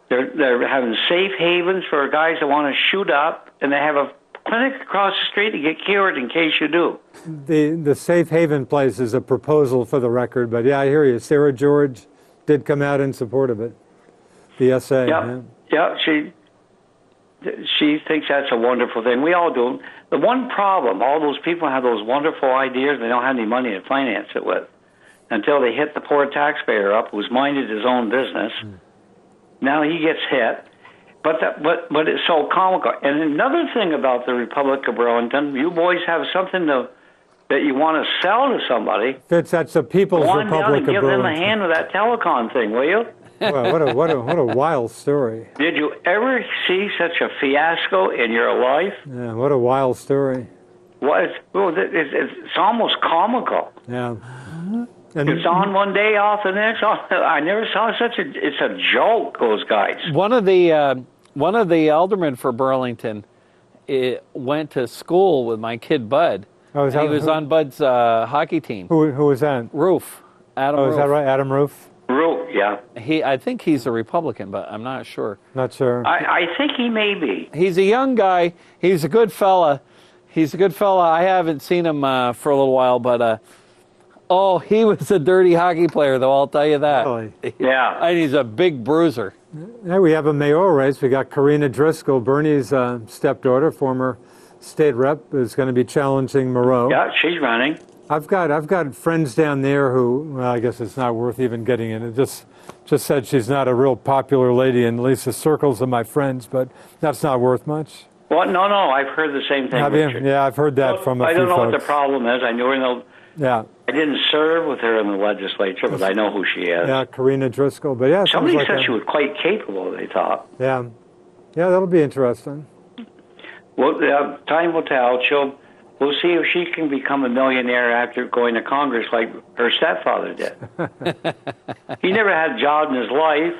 They're having safe havens for guys that want to shoot up, and they have a clinic across the street to get cured in case you do. The safe haven place is a proposal for the record, but yeah, I hear you. Sarah George did come out in support of it. The essay. Yep. Yeah, she thinks that's a wonderful thing. We all do. The one problem, all those people have those wonderful ideas, they don't have any money to finance it with until they hit the poor taxpayer up who's minded his own business. Now he gets hit. But it's so comical. And another thing about the Republic of Burlington, you boys have something that you want to sell to somebody. Fitz, that's the People's Go on down Republic and of give them a Burlington. hand with that telecom thing, will you? Well, what a wild story. Did you ever see such a fiasco in your life? Yeah, what a wild story. It's almost comical. Yeah. And It's on one day, off the next. I never saw it's a joke, those guys. One of the aldermen for Burlington went to school with my kid Bud. Oh, is And that- he was who- on Bud's hockey team. who was that? Roof. Adam Oh, Roof. is that right? Adam Roof? Root, yeah. I think he's a Republican, but I'm not sure. Not sure. I think he may be. He's a young guy. He's a good fella. I haven't seen him for a little while, but he was a dirty hockey player, though. I'll tell you that. Really? Yeah. And he's a big bruiser. Yeah, we have a mayoral race. We got Karina Driscoll, Bernie's stepdaughter, former state rep, is going to be challenging Moreau. Yeah, she's running. I've got friends down there who, well, I guess it's not worth even getting in. It just said she's not a real popular lady in at least the circles of my friends, but that's not worth much. Well, no, I've heard the same thing. Have you? Richard. Yeah, I've heard that from a I few don't know what folks. the problem is. I knew her in the. Yeah, I didn't serve with her in the legislature, but I know who she is. yeah, Karina Driscoll. But yeah, Somebody sounds like said she was quite capable, they thought. Yeah, that'll be interesting. Well, time will tell. We'll see if she can become a millionaire after going to Congress like her stepfather did. He never had a job in his life.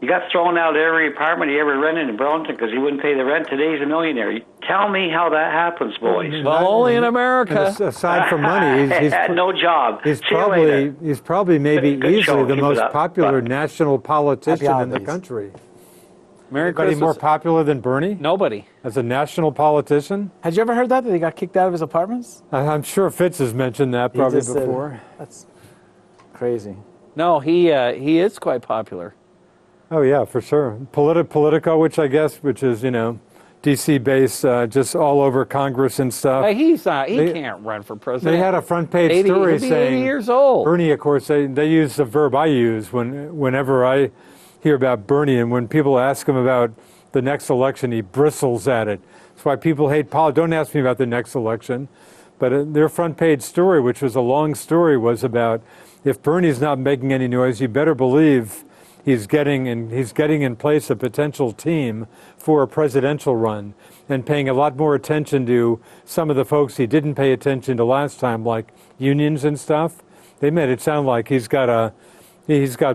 He got thrown out of every apartment he ever rented in Burlington because he wouldn't pay the rent. Today he's a millionaire. Tell me how that happens, boys. Well, only in And America. aside from money, he's Had no job. He's See you later. probably maybe Good show. easily the Keep it most up. popular Bye. national politician in the holidays. country. Merry Anybody Christmas. more popular than Bernie Nobody. as a national politician? Had you ever heard that he got kicked out of his apartments? I'm sure Fitz has mentioned that He probably just said- before. That's crazy. No, he is quite popular. Oh yeah, for sure. Politico, which is DC based, just all over Congress and stuff. He's not. He They- can't run for president. They had a front page 80, story he'll be 80 saying years old. Bernie, of course, they use the verb I use whenever I hear about Bernie, and when people ask him about the next election, he bristles at it. That's why people hate politics. Don't ask me about the next election. But their front page story, which was a long story, was about if Bernie's not making any noise, you better believe he's getting in place a potential team for a presidential run, and paying a lot more attention to some of the folks he didn't pay attention to last time, like unions and stuff. They made it sound like he's got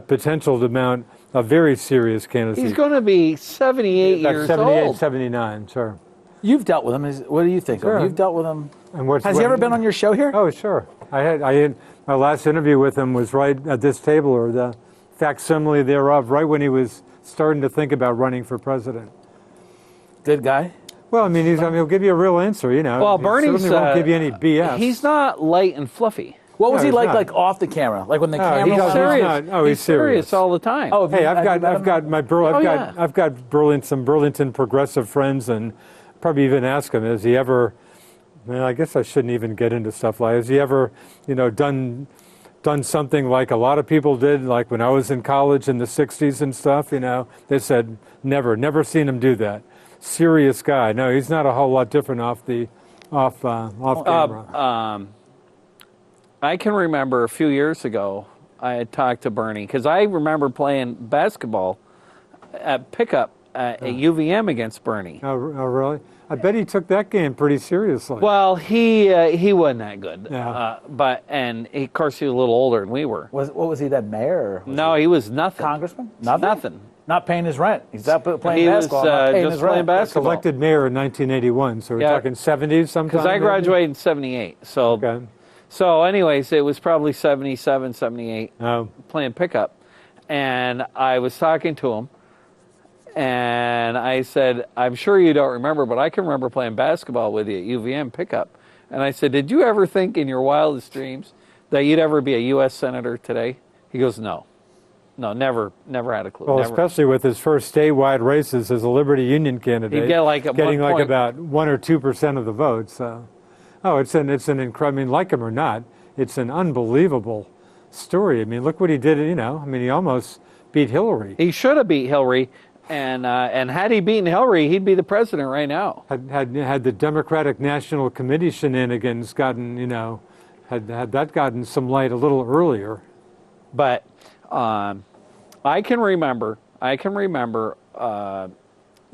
potential to mount a very serious candidacy. He's going to be 78 About years 78, old. 79, sure. You've dealt with him. What do you think? Sure. Of him? You've dealt with him. And Has he ever been on your show here? Oh, sure. I had my last interview with him was right at this table, or the facsimile thereof, right when he was starting to think about running for president. Good guy. Well, I mean, he'll give you a real answer, you know. Well, He Bernie's certainly won't give you any BS. He's not light and fluffy. What was No, he he's like? not. Like off the camera, like when the No, camera. he's was serious. on? not. Oh, he's serious. all the time. Oh, Hey, have you met him? I've got some Burlington progressive friends, and probably even ask him, has he ever? Well, I guess I shouldn't even get into stuff like. Has he ever, done something like a lot of people did, like when I was in college in the '60s and stuff? They said never seen him do that. Serious guy. No, he's not a whole lot different off camera. I can remember a few years ago, I had talked to Bernie, because I remember playing basketball at pickup at UVM against Bernie. Oh, really? I bet he took that game pretty seriously. Well, he wasn't that good. Yeah. Of course, he was a little older than we were. What was he, that mayor? Or was No, he was nothing. congressman? Nothing. Not paying his rent. He's up playing He was basketball. not paying just his playing rent. basketball. Elected mayor in 1981, so we're Yeah. talking 70s sometime. Because I maybe? graduated in 78. So, Okay. so anyways, it was probably 77, 78. Oh, Playing pickup, and I was talking to him, and I said, "I'm sure you don't remember, but I can remember playing basketball with you at UVM pickup." And I said, "Did you ever think in your wildest dreams that you'd ever be a U.S. senator today?" He goes, "No, never had a clue." well, never. especially with his first statewide races as a Liberty Union candidate, He'd get like at getting one like point- about 1 or 2% of the votes. So, it's an incredible. I mean, like him or not, it's an unbelievable story. I mean, look what he did. He almost beat Hillary. He should have beat Hillary, and had he beaten Hillary, he'd be the president right now. Had the Democratic National Committee shenanigans gotten, had that gotten some light a little earlier. But I can remember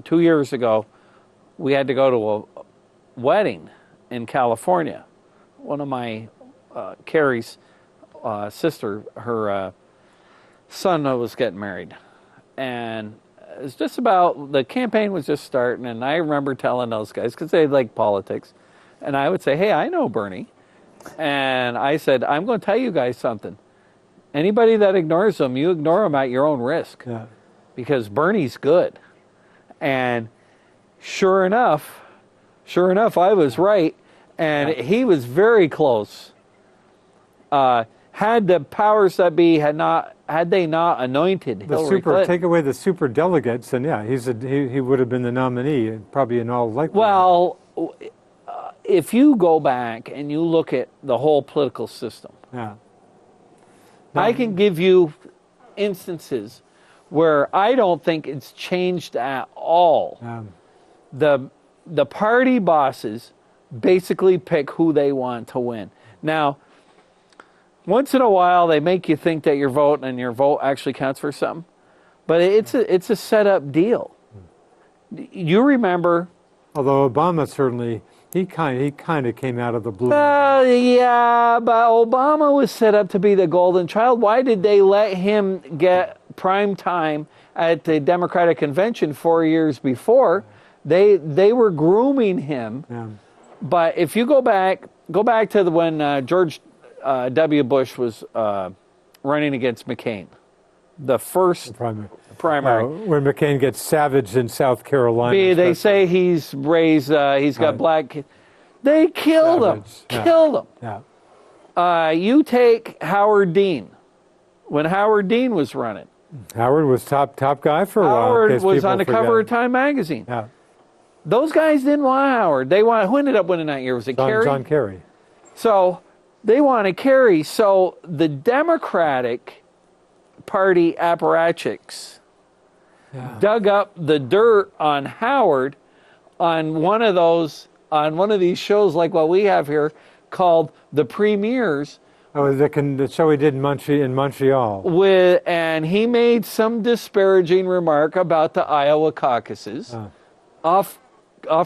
2 years ago, we had to go to a wedding in California. One of my Carrie's sister, her son was getting married, and it was just about, the campaign was just starting, and I remember telling those guys, because they like politics, and I would say, "Hey, I know Bernie," and I said, "I'm going to tell you guys something. Anybody that ignores him, you ignore him at your own risk, Yeah. because Bernie's good." And sure enough, I was right, and he was very close. Had the powers that be had they not anointed Hillary Clinton. Take away the super delegates, and yeah, he would have been the nominee, probably in all likelihood. Well, if you go back and you look at the whole political system, yeah. I can give you instances where I don't think it's changed at all. The party bosses basically pick who they want to win. Now, once in a while they make you think that you're voting and your vote actually counts for something, but it's a set up deal. You remember? Although Obama certainly, he kind of came out of the blue. Yeah, but Obama was set up to be the golden child. Why did they let him get prime time at the Democratic convention 4 years before? They were grooming him. Yeah. But if you go back to when George W. Bush was running against McCain, the first primary. When McCain gets savaged in South Carolina. They say he's raised, he's got black kids. They killed him. Yeah. Killed him. Yeah. You take Howard Dean. When Howard Dean was running, Howard was top guy for a while. Howard in case was people on the cover of forget. Time magazine. Yeah. Those guys didn't want Howard. They want, who ended up winning that year? Was it Kerry? John Kerry. So they wanted Kerry. So the Democratic Party apparatchiks dug up the dirt on Howard on one of these shows like what we have here called The Premiers. Oh, the show he did in Montreal. And he made some disparaging remark about the Iowa caucuses off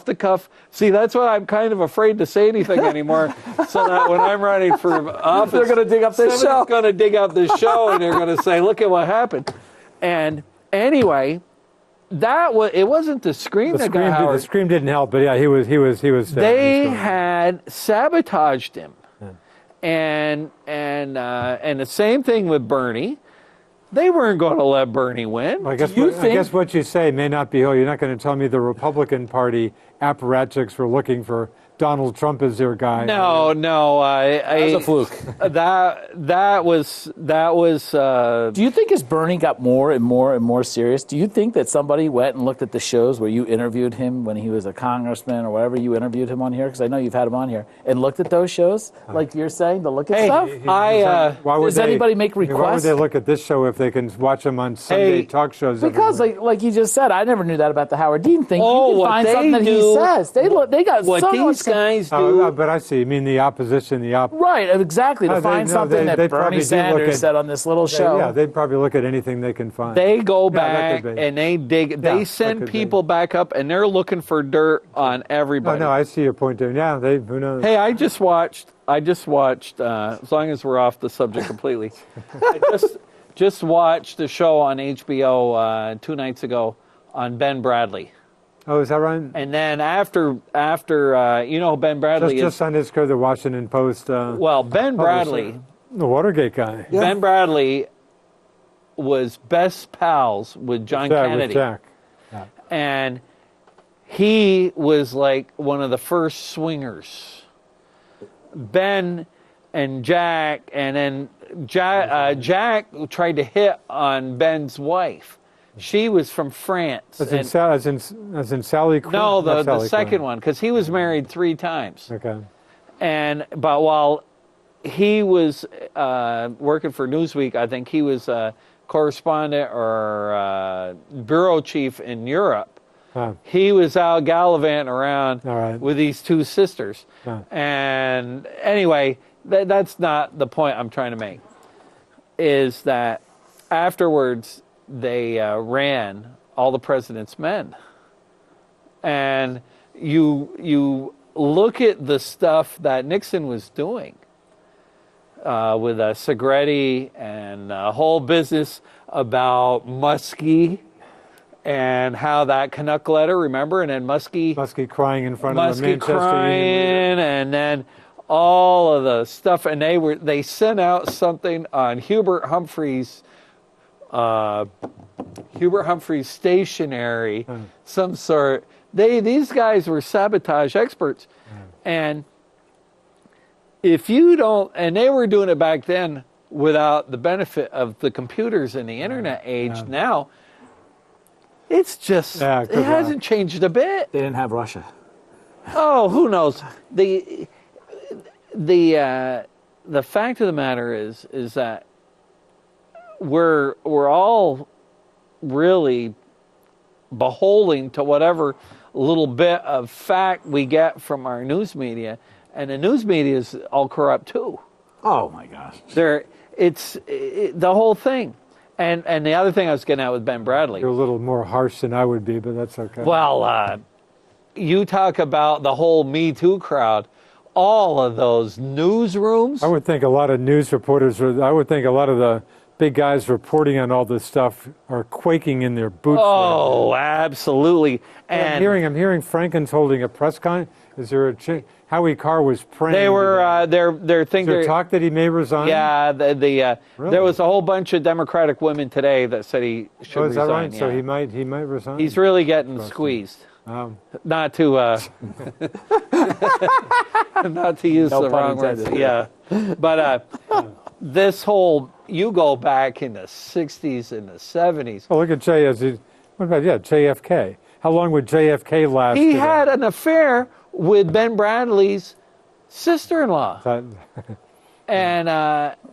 the cuff. See, that's why I'm kind of afraid to say anything anymore. So that when I'm running for office, They're going to dig up this show. Someone's going to dig up this show, and they're going to say, "Look at what happened." And anyway, it wasn't the scream that got Howard. The scream didn't help, but yeah, he was. They had sabotaged him, and the same thing with Bernie. They weren't going to let Bernie win. I guess what you say may not be. Oh, you're not going to tell me the Republican Party apparatchiks were looking for Donald Trump as their guy. No, That was a fluke. that was. Do you think as Bernie got more and more and more serious, do you think that somebody went and looked at the shows where you interviewed him when he was a congressman or whatever you interviewed him on here? Because I know you've had him on here and looked at those shows, like you're saying, to look at stuff. Why would Does anybody make Why would requests? they look at this show if they can watch them on Sunday talk shows? Because, every week? like you just said, I never knew that about the Howard Dean thing. Oh, you can what find they something that he do- says. They got what so these much. guys do. But I see. You mean the opposition, Right, exactly. To No, find they something probably that do Bernie look Sanders at- said on this little show. Yeah, they'd probably look at anything they can find. They go that back could be. and they dig. Yeah, They that send could be. people back up, and they're looking for dirt on Oh, everybody. no, I see your point there. Yeah, who knows? Hey, I just watched. As long as we're off the subject completely, I just watched a show on HBO 2 nights ago on Ben Bradley, Oh, is that right? and then after you know who Ben Bradley is. Just on his the Washington Post. Well, Ben Bradley. The Watergate guy. Ben Bradley was best pals with John Yeah, Kennedy. with Jack. And he was like one of the first swingers. Ben and Jack, and then Jack tried to hit on Ben's wife. She was from France. As in, And- as in Sally Quinn? no, Not the Sally second Quinn. one, because he was married 3 times. Okay. But while he was working for Newsweek, I think he was a correspondent or bureau chief in Europe. Huh. He was out gallivanting around All right. with these 2 sisters. Huh. And anyway, that's not the point I'm trying to make, is that afterwards they ran all the president's men. And you look at the stuff that Nixon was doing with Segretti and a whole business about Muskie and how that Canuck letter, remember? And then Muskie crying in front of the Muskie Manchester Union leader. crying, and then all of the stuff. And they sent out something on Hubert Humphrey's stationery, some sort. These guys were sabotage experts, and if you don't, and they were doing it back then without the benefit of the computers and the internet age. Now, it's just Yeah, it hasn't changed a bit. They didn't have Russia. Oh, who knows? The fact of the matter is that we're all really beholden to whatever little bit of fact we get from our news media, and the news media is all corrupt too. Oh my gosh. It's the whole thing. And the other thing I was getting at with Ben Bradley. You're a little more harsh than I would be, but that's okay. Well, you talk about the whole Me Too crowd. All of those newsrooms. I would think a lot of news reporters, I would think a lot of the big guys reporting on all this stuff are quaking in their boots. Oh, absolutely. I'm And hearing Franken's holding a press con. Is there a Howie Carr was praying? they were their Is thing. there talk that he may resign? Yeah, Really? there was a whole bunch of Democratic women today that said he should Oh, is that resign. right? So yeah. he might resign. He's really getting squeezed. Not to not to use No the pun wrong words. intended. Yeah, but this whole you go back in the '60s and the '70s. Oh, look at what about JFK? How long would JFK last? He today? had an affair with Ben Bradley's sister-in-law, That- and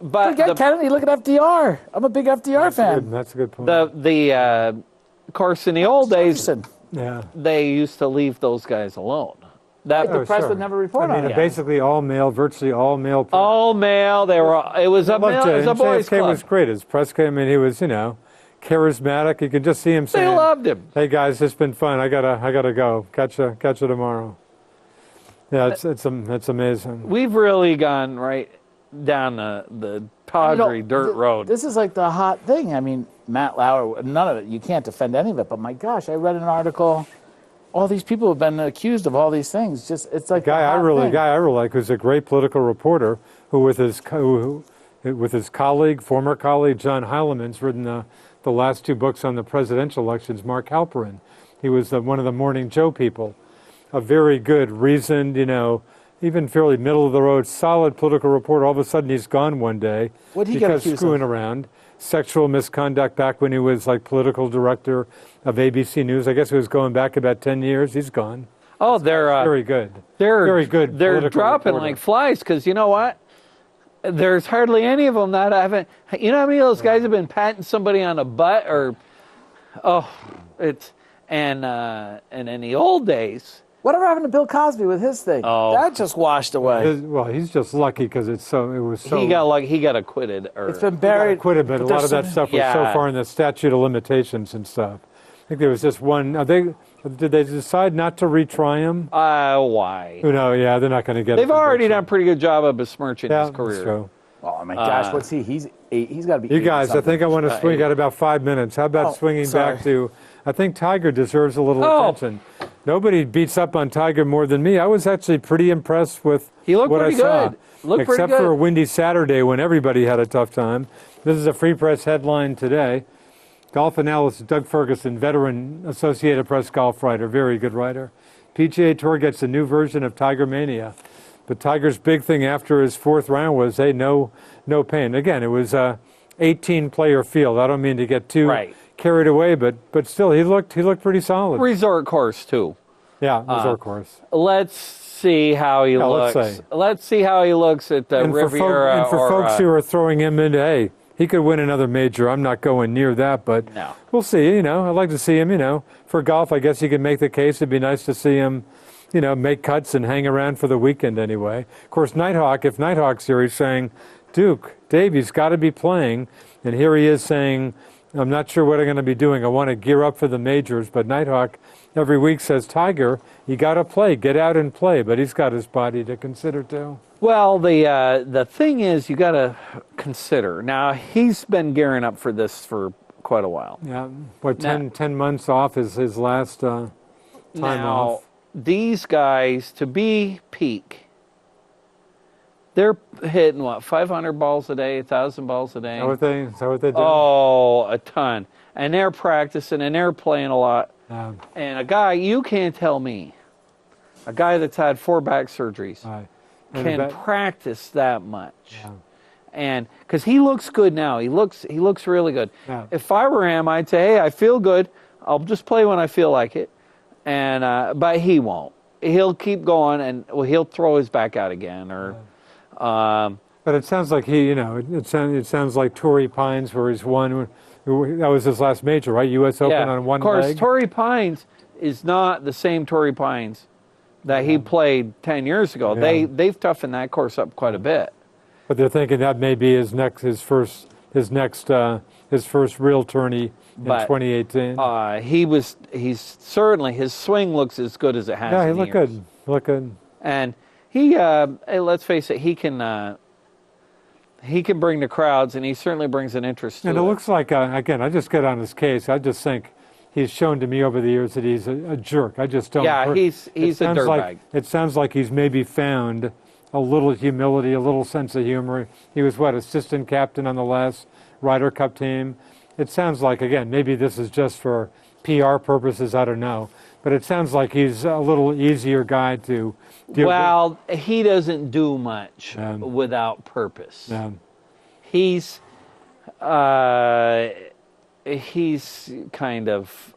but Forget Kennedy. Look at FDR. I'm a big FDR fan. That's a good point. of course, in the old days, Jefferson. yeah. they used to leave those guys alone. That The press sure. would never report I mean, on it. basically all male, virtually all male. Press. all male. They were. It was a I loved male. It was a boys' JFK club. was great. His press came. I mean, he was charismatic. You could just see him They saying, loved him. "Hey guys, it's been fun. I gotta go. Catch you tomorrow." Yeah, it's amazing. We've really gone right down the tawdry dirt road. This is like the hot thing. I mean, Matt Lauer, none of it, you can't defend any of it, but my gosh, I read an article. All these people have been accused of all these things. It's like Guy the I hot really thing. like, who's a great political reporter, who with his colleague, former colleague John Heileman's written the last 2 books on the presidential elections. Mark Halperin, he was one of the Morning Joe people, a very good, reasoned, even fairly middle of the road, solid political reporter. All of a sudden, he's gone one day What'd he get because accused screwing of? around, sexual misconduct back when he was like political director of ABC News. I guess he was going back about 10 years. He's gone. Oh, they're Very good. they're very good They're political dropping reporter. like flies because you know what? There's hardly any of them that haven't. You know how many of those guys have been patting somebody on the butt or, and in the old days. Whatever happened to Bill Cosby with his thing? Oh. That just washed away. Well, he's just lucky because it was so. He got acquitted. Or, It's been got buried. acquitted, but a lot of that stuff was so Yeah. far in the statute of limitations and stuff. I think there was just one. Did they decide not to retry him? why? No, yeah, they're not going to get. They've a already conviction. done a pretty good job of besmirching Yeah, his career. that's true. Oh my gosh, what's he? He's got to be. You guys, I think I want to swing. eight. Got about 5 minutes. How about Oh, swinging sorry. back to? I think Tiger deserves a little Oh. attention. Nobody beats up on Tiger more than me. I was actually pretty impressed with He looked what pretty I saw. good. Looked pretty Except for a good. windy Saturday when everybody had a tough time. This is a Free Press headline today. Golf analyst Doug Ferguson, veteran Associated Press golf writer, very good writer. PGA Tour gets a new version of Tiger Mania. But Tiger's big thing after his fourth round was, hey, no pain. Again, it was a 18-player field. I don't mean to get too Right. carried away, but still, he looked pretty solid. Resort course too. Yeah, resort course. Let's see how he let's looks. see. Let's see how he looks at the And for, Riviera. folks who are throwing him into, hey, he could win another major. I'm not going near that, but No. we'll see. I'd like to see him. For golf, I guess you could make the case. It'd be nice to see him, make cuts and hang around for the weekend anyway. Of course, Nighthawk. If Nighthawk's here, he's saying, Duke, Davy's got to be playing, and here he is saying, I'm not sure what I'm going to be doing. I want to gear up for the majors, but Nighthawk every week says, Tiger, you got to play, get out and play, but he's got his body to consider too. Well, the thing is, you got to consider. Now he's been gearing up for this for quite a while. Yeah, 10 months off is his last time off. These guys to be peak, they're hitting 500 balls a day, 1,000 balls a day. Is that what they do? Oh, a ton. And they're practicing and they're playing a lot. Yeah, And a guy, you can't tell me, a guy that's had 4 back surgeries right. And can that- practice that much. Yeah. And because he looks good now, he looks really good. Yeah. If I were him, I'd say, hey, I feel good. I'll just play when I feel like it. And but he won't. He'll keep going, and he'll throw his back out again. Or But it sounds like it sounds like Torrey Pines, where he's won. That was his last major, right? U.S. Open on one of course, leg. Torrey Pines is not the same Torrey Pines that he played 10 years ago. Yeah. They've toughened that course up quite a bit. But they're thinking that may be his first real tourney in But, 2018. He's certainly, his swing looks as good as it has. Yeah, he in looked years. good. Look good. And he, hey, let's face it, he can bring the crowds, and he certainly brings an interest to And it looks like, again, I just get on his case. I just think he's shown to me over the years that he's a jerk. I just don't. Yeah, he's it a sounds dirtbag. It sounds like he's maybe found a little humility, a little sense of humor. He was, assistant captain on the last Ryder Cup team. It sounds like, again, maybe this is just for PR purposes, I don't know. But it sounds like he's a little easier guy to deal Well, he doesn't do much without purpose. with. He's kind of,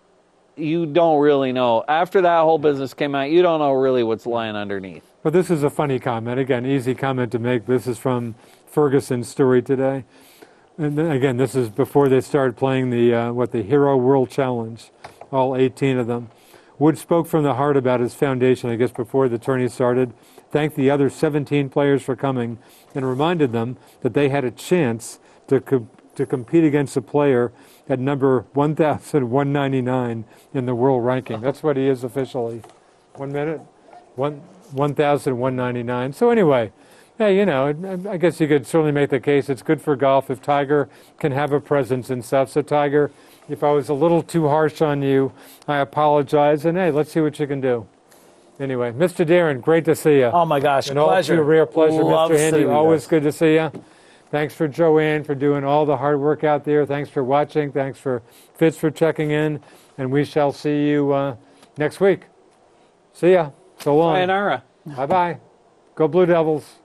you don't really know. After that whole business came out, you don't know really what's lying underneath. But this is a funny comment. Again, easy comment to make. This is from Ferguson's story today. And then, again, this is before they started playing the Hero World Challenge, all 18 of them. Wood spoke from the heart about his foundation, I guess, before the tourney started, thanked the other 17 players for coming, and reminded them that they had a chance to compete against a player at number 1,199 in the world ranking. That's what he is officially. 1 minute? 1,199. So anyway, hey, I guess you could certainly make the case it's good for golf if Tiger can have a presence and stuff. So Tiger, if I was a little too harsh on you, I apologize. And hey, let's see what you can do. Anyway, Mr. Darren, great to see you. Oh my gosh, And all pleasure. too rare pleasure, Love Mr. Handy. seeing you Always guys. good to see you. Thanks for Joanne for doing all the hard work out there. Thanks for watching. Thanks for Fitz for checking in. And we shall see you next week. See ya. So long. Sayonara. Bye-bye. Go Blue Devils.